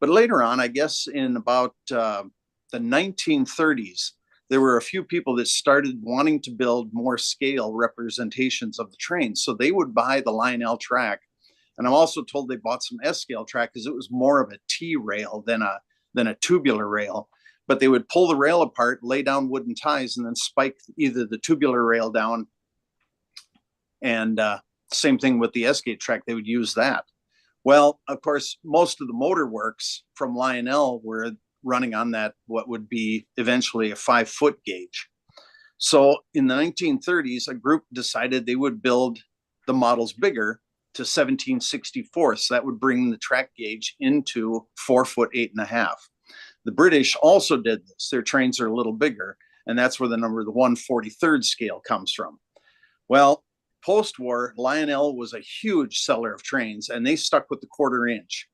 but later on, I guess in about the 1930s, there were a few people that started wanting to build more scale representations of the trains. So they would buy the Lionel track. And I'm also told they bought some S scale track because it was more of a T rail than a tubular rail. But they would pull the rail apart, lay down wooden ties, and then spike either the tubular rail down. And same thing with the S gauge track, they would use that. Well, of course, most of the motor works from Lionel were running on that, what would be eventually a 5 foot gauge. So in the 1930s, a group decided they would build the models bigger to 17/64. So that would bring the track gauge into 4 foot 8.5. The British also did this. Their trains are a little bigger, and that's where the number, the 1/43rd scale comes from. Well, post-war, Lionel was a huge seller of trains, and they stuck with the 1/4 inch,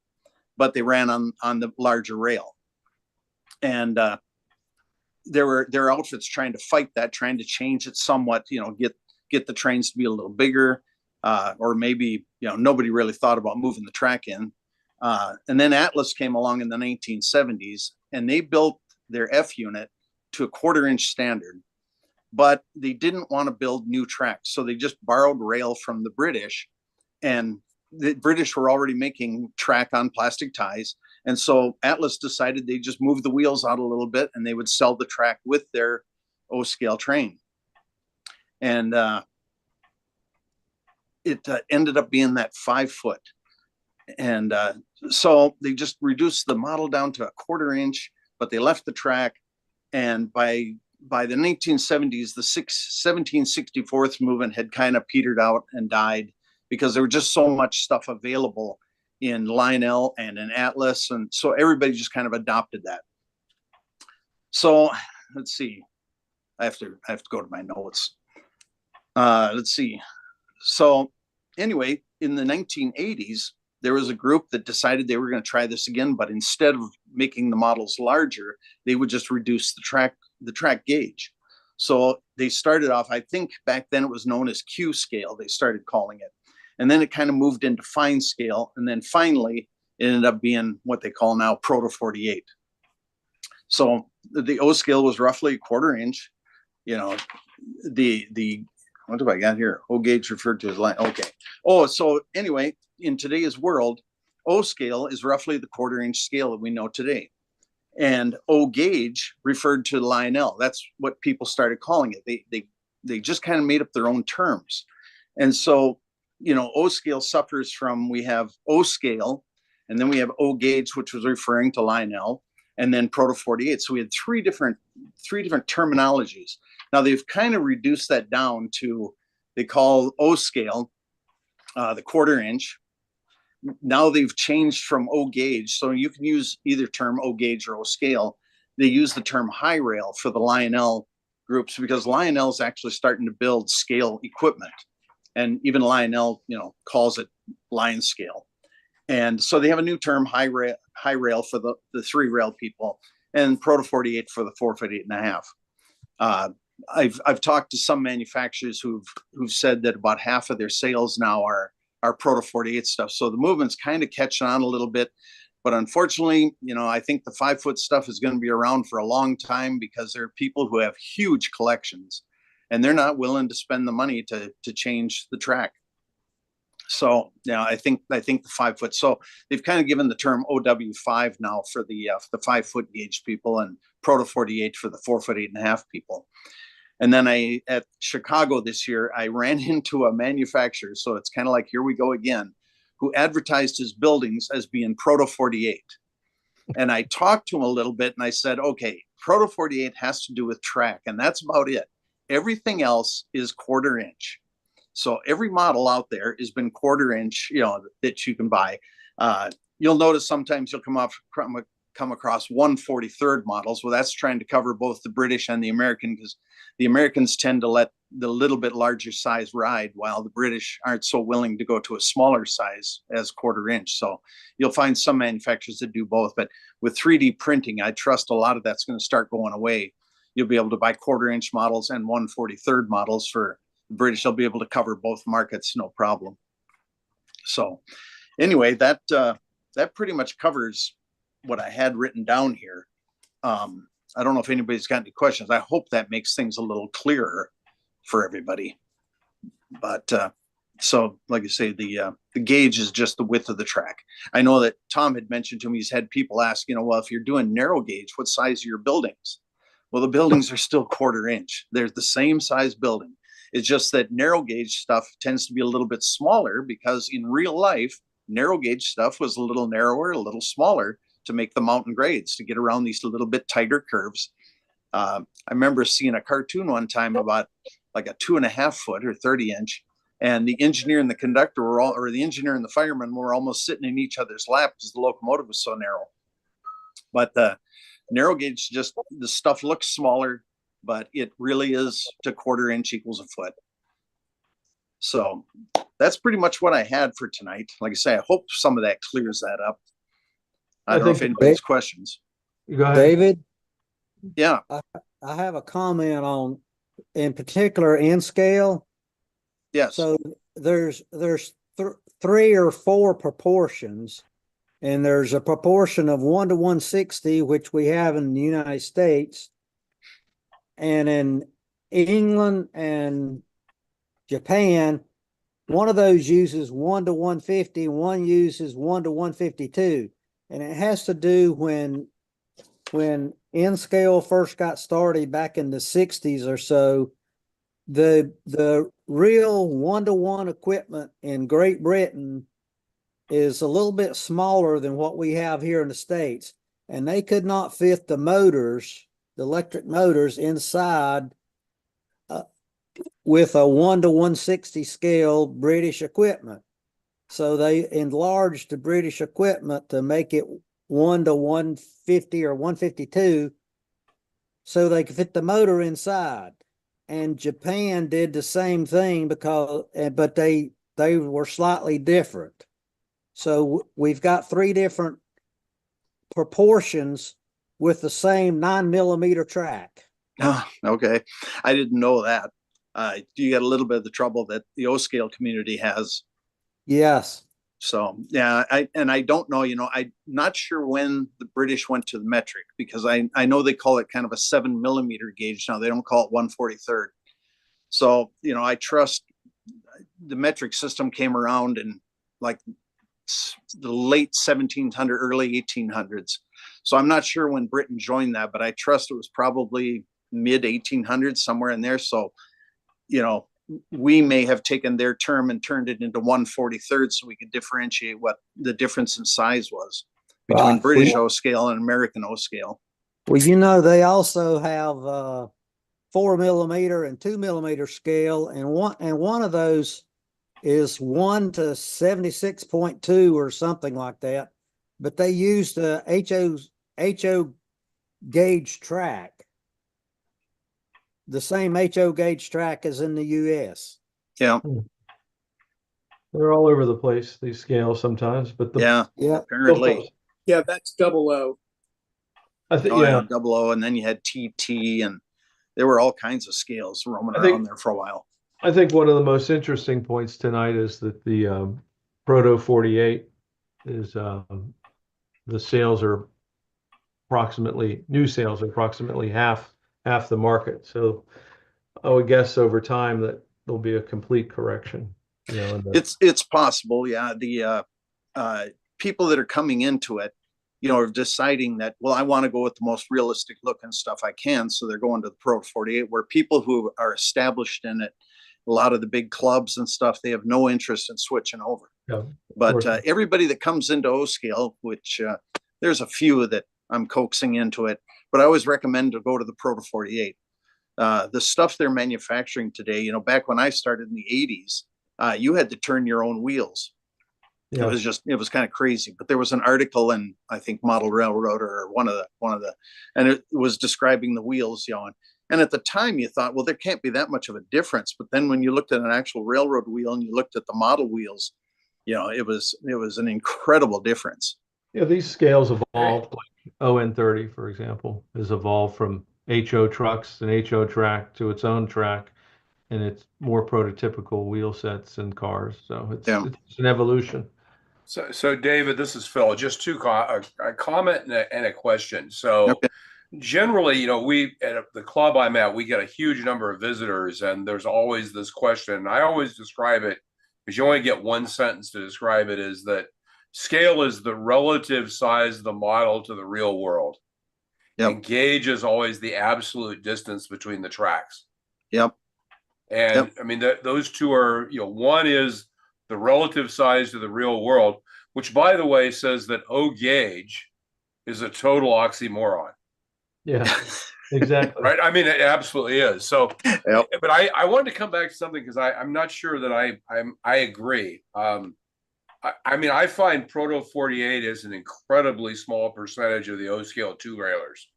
but they ran on the larger rail. And there were outfits trying to fight that, trying to change it somewhat, get the trains to be a little bigger, or maybe, nobody really thought about moving the track in. And then Atlas came along in the 1970s, and they built their F unit to a 1/4 inch standard, but they didn't want to build new tracks. So they just borrowed rail from the British, and the British were already making track on plastic ties. And so Atlas decided they just move the wheels out a little bit, and they would sell the track with their O scale train. And it ended up being that 5 foot. And so they just reduced the model down to a 1/4 inch, but they left the track. And by the 1970s, the 17/64 movement had kind of petered out and died because there was just so much stuff available in Lionel and in Atlas. And so everybody just kind of adopted that. So let's see. I have to go to my notes. Let's see. So anyway, in the 1980s, there was a group that decided they were going to try this again, but instead of making the models larger, they would just reduce the track gauge. So they started off, I think back then it was known as Q scale, they started calling it. And then it kind of moved into fine scale. And then finally, it ended up being what they call now Proto 48. So the O scale was roughly a 1/4 inch. The what have I got here? O gauge referred to as line. Okay. Oh, so anyway, in today's world, O scale is roughly the 1/4 inch scale that we know today. And O gauge referred to Lionel. That's what people started calling it. They just kind of made up their own terms. And so, you know, O scale suffers from, we have O scale, and then we have O gauge, which was referring to Lionel, and then Proto 48. So we had three different terminologies. Now they've kind of reduced that down to, they call O scale the 1/4 inch. Now they've changed from O gauge, so you can use either term, O gauge or O scale. They use the term high rail for the Lionel groups because Lionel is actually starting to build scale equipment, and even Lionel, you know, calls it Lion scale. And so they have a new term, high rail for the 3 rail people, and Proto 48 for the 4 foot 8.5. I've talked to some manufacturers who've said that about half of their sales now are Proto 48 stuff. So the movement's kind of catching on a little bit, but unfortunately, you know, I think the 5 foot stuff is going to be around for a long time because there are people who have huge collections and they're not willing to spend the money to change the track. So yeah, I think the 5 foot. So they've kind of given the term OW5 now for the 5 foot gauge people, and Proto 48 for the 4 foot 8.5 people. And then at Chicago this year, I ran into a manufacturer. So it's kind of like, here we go again, who advertised his buildings as being Proto 48. And I talked to him a little bit and I said, okay, Proto 48 has to do with track, and that's about it. Everything else is 1/4 inch. So every model out there has been 1/4 inch, you know, that you can buy. You'll notice sometimes you'll come across 1/43 models. Well, that's trying to cover both the British and the American, because the Americans tend to let the little bit larger size ride, while the British aren't so willing to go to a smaller size as 1/4 inch. So you'll find some manufacturers that do both, but with 3D printing, I trust a lot of that's going to start going away. You'll be able to buy 1/4 inch models and 1/43 models. For the British, they'll be able to cover both markets, no problem. So anyway, that pretty much covers what I had written down here. I don't know if anybody's got any questions. I hope that makes things a little clearer for everybody. But so like I say, the gauge is just the width of the track. I know that Tom had mentioned to me, he's had people ask, you know, well, if you're doing narrow gauge, what size are your buildings? Well, the buildings are still 1/4 inch. They're the same size building. It's just that narrow gauge stuff tends to be a little bit smaller because in real life, narrow gauge stuff was a little narrower, a little smaller, to make the mountain grades, to get around these little bit tighter curves. I remember seeing a cartoon one time about like a 2.5 foot or 30 inch, and the engineer and the conductor were all, or the engineer and the fireman were almost sitting in each other's lap because the locomotive was so narrow. But the narrow gauge, just the stuff looks smaller, but it really is to 1/4 inch equals a foot. So that's pretty much what I had for tonight. Like I say, I hope some of that clears that up. I don't know if anybody's questions. Go ahead. David? Yeah. I have a comment on, in particular, N scale. Yes. So there's 3 or 4 proportions, and there's a proportion of 1 to 160, which we have in the United States, and in England and Japan, one of those uses 1 to 150, one uses 1 to 152. And it has to do when N scale first got started back in the 60s or so, the real 1-to-1 equipment in Great Britain is a little bit smaller than what we have here in the States. And they could not fit the motors, the electric motors, inside with a 1 to 160 scale British equipment. So they enlarged the British equipment to make it 1 to 150 or 152 so they could fit the motor inside. And Japan did the same thing but they were slightly different. So we've got 3 different proportions with the same 9mm track. Oh, okay. I didn't know that. You got a little bit of the trouble that the O scale community has. Yes. So yeah, I don't know, you know, I'm not sure when the British went to the metric, because I know they call it kind of a 7mm gauge now. They don't call it 1/43. So, you know, I trust the metric system came around in like the late 1700s, early 1800s. So I'm not sure when Britain joined that, but I trust it was probably mid 1800s, somewhere in there. So, we may have taken their term and turned it into 1/43rd so we could differentiate what the difference in size was between British O scale and American O scale. Well, they also have 4 millimeter and 2 millimeter scale, and one of those is 1 to 76.2 or something like that. But they used a HO gauge track, the same HO gauge track as in the US. Yeah. They're all over the place, these scales sometimes, but yeah, apparently. Yeah, that's double O. I think, double O, and then you had TT, and there were all kinds of scales roaming around there for a while. I think one of the most interesting points tonight is that the Proto 48 is the sales are new sales are approximately half the market. So I would guess over time that there'll be a complete correction. It's possible, yeah. The people that are coming into it, are deciding that, well, I want to go with the most realistic looking stuff I can. So they're going to the Pro 48, where people who are established in it, a lot of the big clubs and stuff, they have no interest in switching over. Yeah, but everybody that comes into O scale, which there's a few that I'm coaxing into it, but I always recommend to go to the Proto 48. The stuff they're manufacturing today, back when I started in the 80s, you had to turn your own wheels. Yeah. It was kind of crazy. But there was an article in, I think, Model Railroader or one of the, and it was describing the wheels, and at the time you thought, well, there can't be that much of a difference. But then when you looked at an actual railroad wheel and you looked at the model wheels, it was an incredible difference. Yeah, these scales evolved. Like ON30, for example, has evolved from HO trucks and HO track to its own track, and it's more prototypical wheel sets and cars. So it's an evolution. So David, this is Phil. Just a comment and a question. So generally, we at the club I'm at, we get a huge number of visitors, and there's always this question. And I always describe it, because you only get one sentence to describe it, is that scale is the relative size of the model to the real world. Yep. And gauge is always the absolute distance between the tracks. Yep. And I mean, those two are, one is the relative size to the real world, which, by the way, says that O gauge is a total oxymoron. Yeah, exactly. Right. I mean, it absolutely is. So, but I wanted to come back to something, because I'm not sure that I agree. I mean, I find Proto 48 is an incredibly small percentage of the O scale 2 railers.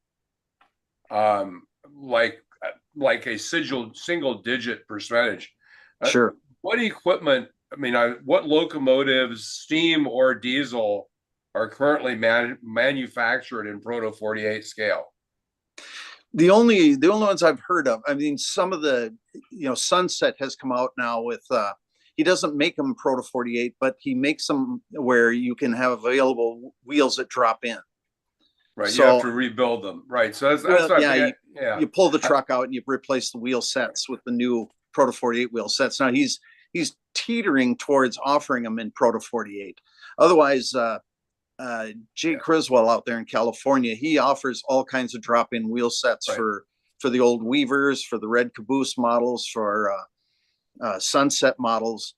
Like a single digit percentage. Sure. What equipment, what locomotives, steam or diesel, are currently manufactured in Proto 48 scale? The only ones I've heard of, some of the, Sunset has come out now with, he doesn't make them Proto 48, but he makes them where you can have available wheels that drop in. Right, so you have to rebuild them. Right, so that's you pull the truck out and you replace the wheel sets with the new Proto 48 wheel sets. Now he's teetering towards offering them in Proto 48. Otherwise, Jay Criswell out there in California, he offers all kinds of drop-in wheel sets for the old Weavers, for the red caboose models, for Sunset models.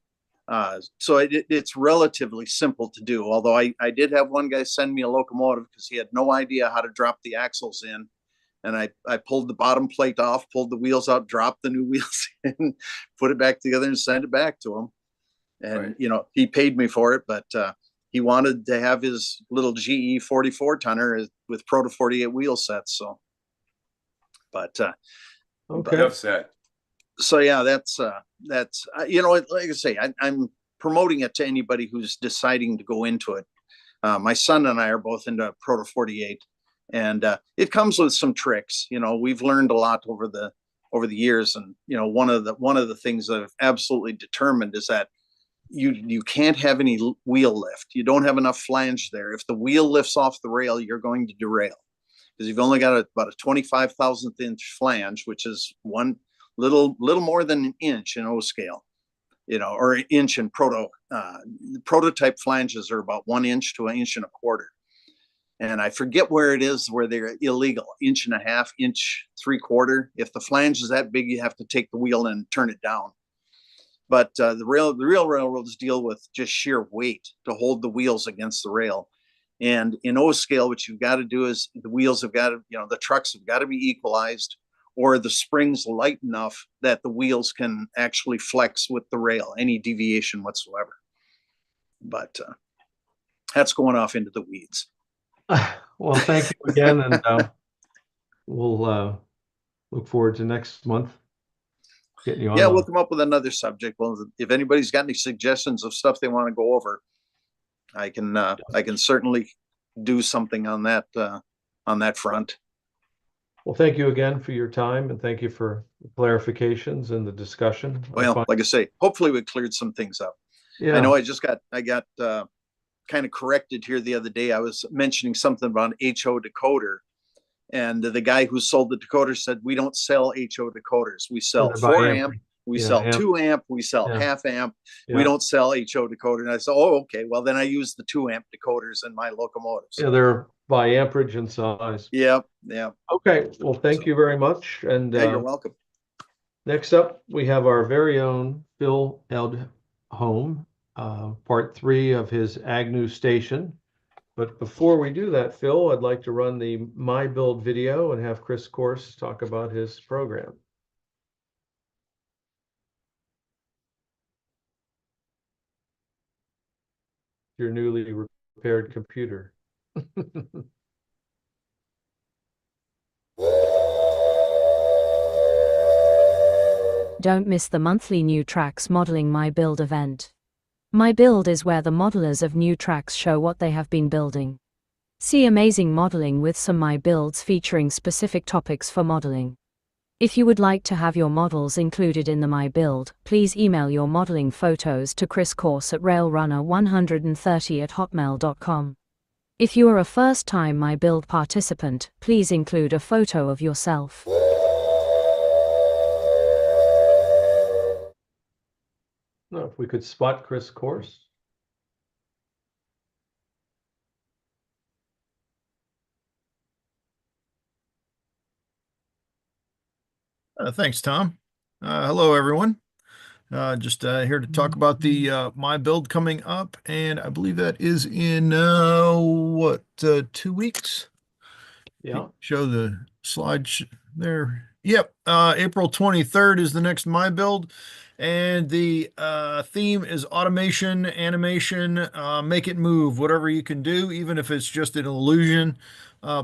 So it's relatively simple to do. Although I did have one guy send me a locomotive because he had no idea how to drop the axles in. And I pulled the bottom plate off, pulled the wheels out, dropped the new wheels in, put it back together and sent it back to him. And, he paid me for it, but he wanted to have his little GE 44 tonner with Proto 48 wheel sets. So, but, enough said. So yeah, that's like I say, I'm promoting it to anybody who's deciding to go into it. My son and I are both into Proto 48, and it comes with some tricks. We've learned a lot over the years, and one of the things I've absolutely determined is that you can't have any wheel lift. You don't have enough flange there. If the wheel lifts off the rail, you're going to derail, because you've only got about a 25,000th inch flange, which is one little more than an inch in O scale, or an inch in prototype flanges are about 1 inch to 1.25 inches. And I forget where it is where they're illegal, 1.5 inch, 3/4. If the flange is that big, you have to take the wheel and turn it down. But the real railroads deal with just sheer weight to hold the wheels against the rail. And in O scale, what you've got to do is the wheels have got to, the trucks have got to be equalized, or the springs light enough that the wheels can actually flex with the rail, any deviation whatsoever. But that's going off into the weeds. Well, thank you again, and we'll look forward to next month getting you on. Yeah, we'll come up with another subject. Well, if anybody's got any suggestions of stuff they want to go over, I can certainly do something on that front. Well, thank you again for your time, and thank you for the clarifications and the discussion. Well, like I say, hopefully we cleared some things up. Yeah. I know I got kind of corrected here the other day. I was mentioning something about an HO decoder, and the guy who sold the decoder said, we don't sell HO decoders. We sell 4 amp, we sell 2 amp, we sell half amp. We don't sell HO decoder. And I said, oh, okay. Well, then I use the 2 amp decoders in my locomotives. Yeah, they're by amperage and size. Yeah. Okay. Well, thank you very much. And you're welcome. Next up, we have our very own Phil Edholm, part 3 of his Agnew station. But before we do that, Phil, I'd like to run the My Build video and have Chris Course talk about his program. Your newly repaired computer. Don't miss the monthly New Tracks Modeling My Build event. My Build is where the modelers of New Tracks show what they have been building. See amazing modeling with some My Builds featuring specific topics for modeling. If you would like to have your models included in the My Build, please email your modeling photos to Chris Course at railrunner130@hotmail.com. If you are a first-time My Build participant, please include a photo of yourself. No, if we could spot Chris Course. Thanks, Tom. Hello, everyone. Just here to talk about the My Build coming up, and I believe that is in 2 weeks. Yeah. Show the slide there. Yep. April 23rd is the next My Build, and the theme is automation, animation, make it move, whatever you can do, even if it's just an illusion.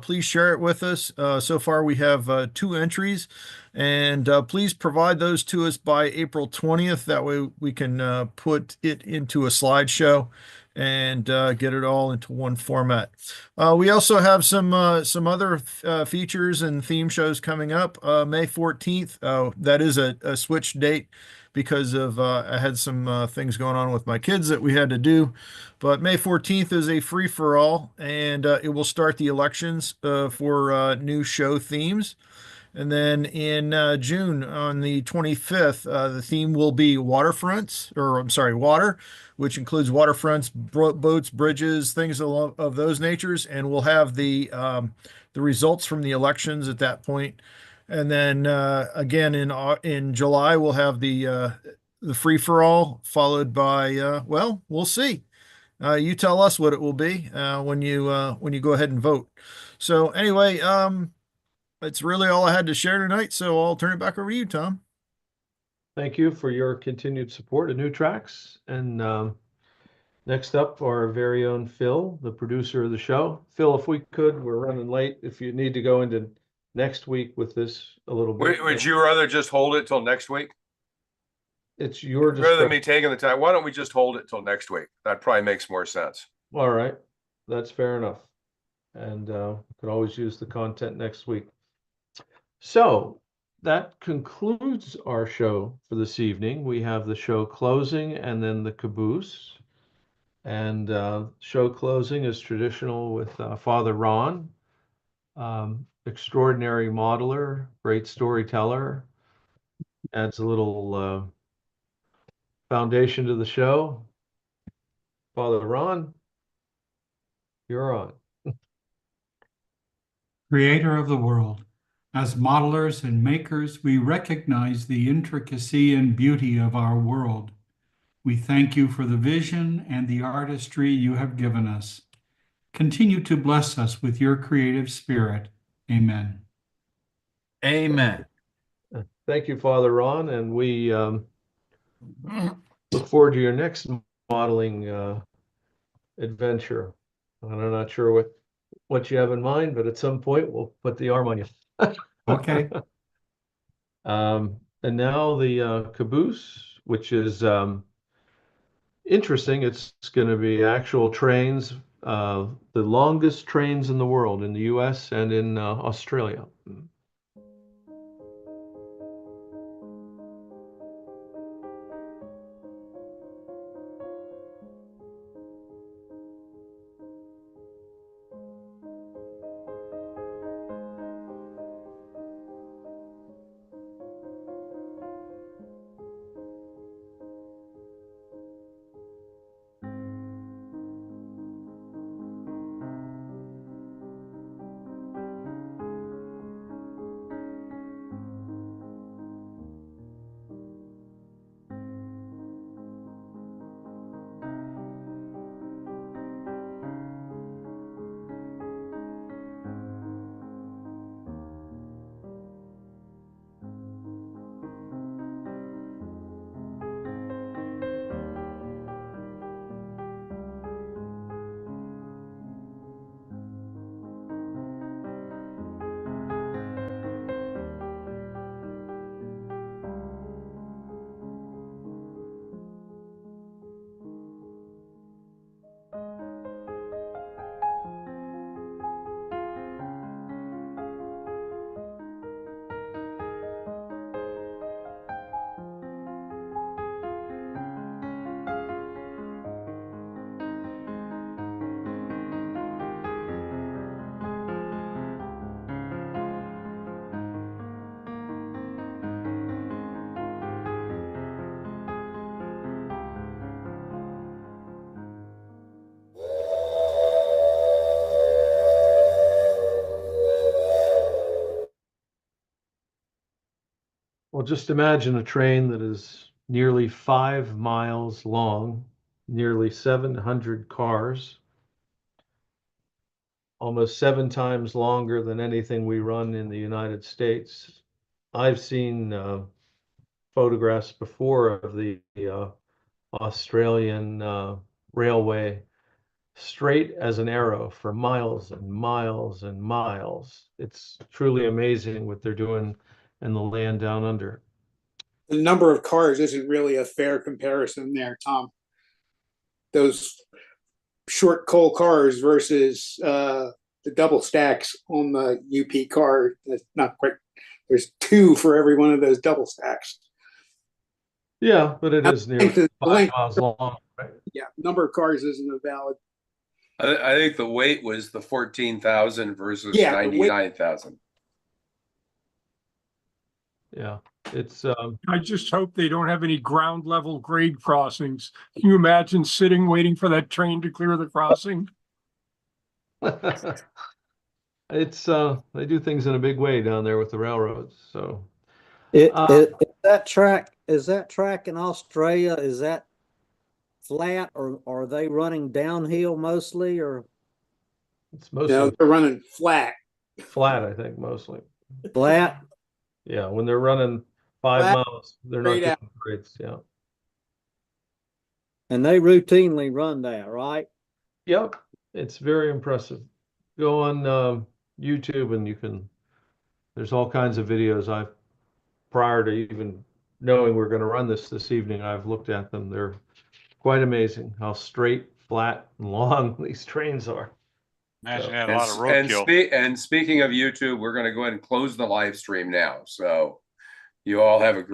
Please share it with us. So far, we have 2 entries, and please provide those to us by April 20th. That way we can put it into a slideshow and get it all into one format. We also have some other features and theme shows coming up. May 14th, that is a switch date because of I had some things going on with my kids that we had to do. But May 14th is a free-for-all, and it will start the elections for new show themes. And then in June on the 25th, the theme will be water, which includes waterfronts, boats, bridges, things of those natures. And we'll have the results from the elections at that point. And then again in July, we'll have the free for all, followed by we'll see. You tell us what it will be when you go ahead and vote. So anyway, that's really all I had to share tonight, so I'll turn it back over to you, Tom. Thank you for your continued support of New Tracks. And next up, our very own Phil, the producer of the show. Phil, if we could, we're running late. If you need to go into next week with this a little bit. Would you rather just hold it till next week? It's your discretion. Rather than me taking the time, why don't we just hold it till next week? That probably makes more sense. All right, that's fair enough. And we could always use the content next week. So that concludes our show for this evening. We have the show closing and then the caboose. And show closing is traditional with Father Ron, extraordinary modeler, great storyteller, adds a little foundation to the show. Father Ron, you're on. Creator of the world. As modelers and makers, we recognize the intricacy and beauty of our world. We thank you for the vision and the artistry you have given us. Continue to bless us with your creative spirit. Amen. Amen. Thank you, Father Ron, and we look forward to your next modeling adventure. I'm not sure what you have in mind, but at some point we'll put the arm on you. Okay. And now the caboose, which is interesting. It's going to be actual trains, the longest trains in the world, in the US and in Australia. Well, just imagine a train that is nearly 5 miles long, nearly 700 cars, almost 7 times longer than anything we run in the United States. I've seen photographs before of the Australian railway, straight as an arrow for miles and miles and miles. It's truly amazing what they're doing in the land down under. The number of cars isn't really a fair comparison there, Tom. Those short coal cars versus the double stacks on the UP car, that's not quite, there's 2 for every one of those double stacks. Yeah, but it is nearly 5 miles long, right? Yeah, number of cars isn't a valid. I think the weight was the 14,000 versus Yeah, 99,000. Yeah, it's I just hope they don't have any ground level grade crossings. Can you imagine sitting waiting for that train to clear the crossing? it's they do things in a big way down there with the railroads. So is that track in Australia, is that flat, or are they running downhill mostly, or it's mostly they're running flat. Flat, I think, mostly. Flat? Yeah, when they're running 5 miles, they're not doing grades. Yeah. And they routinely run that, right? Yep, it's very impressive. Go on YouTube and there's all kinds of videos. Prior to even knowing we're going to run this evening, I've looked at them. They're quite amazing how straight, flat, and long these trains are. Imagine they had a lot of roadkill. And speaking of YouTube, we're going to go ahead and close the live stream now. So you all have a great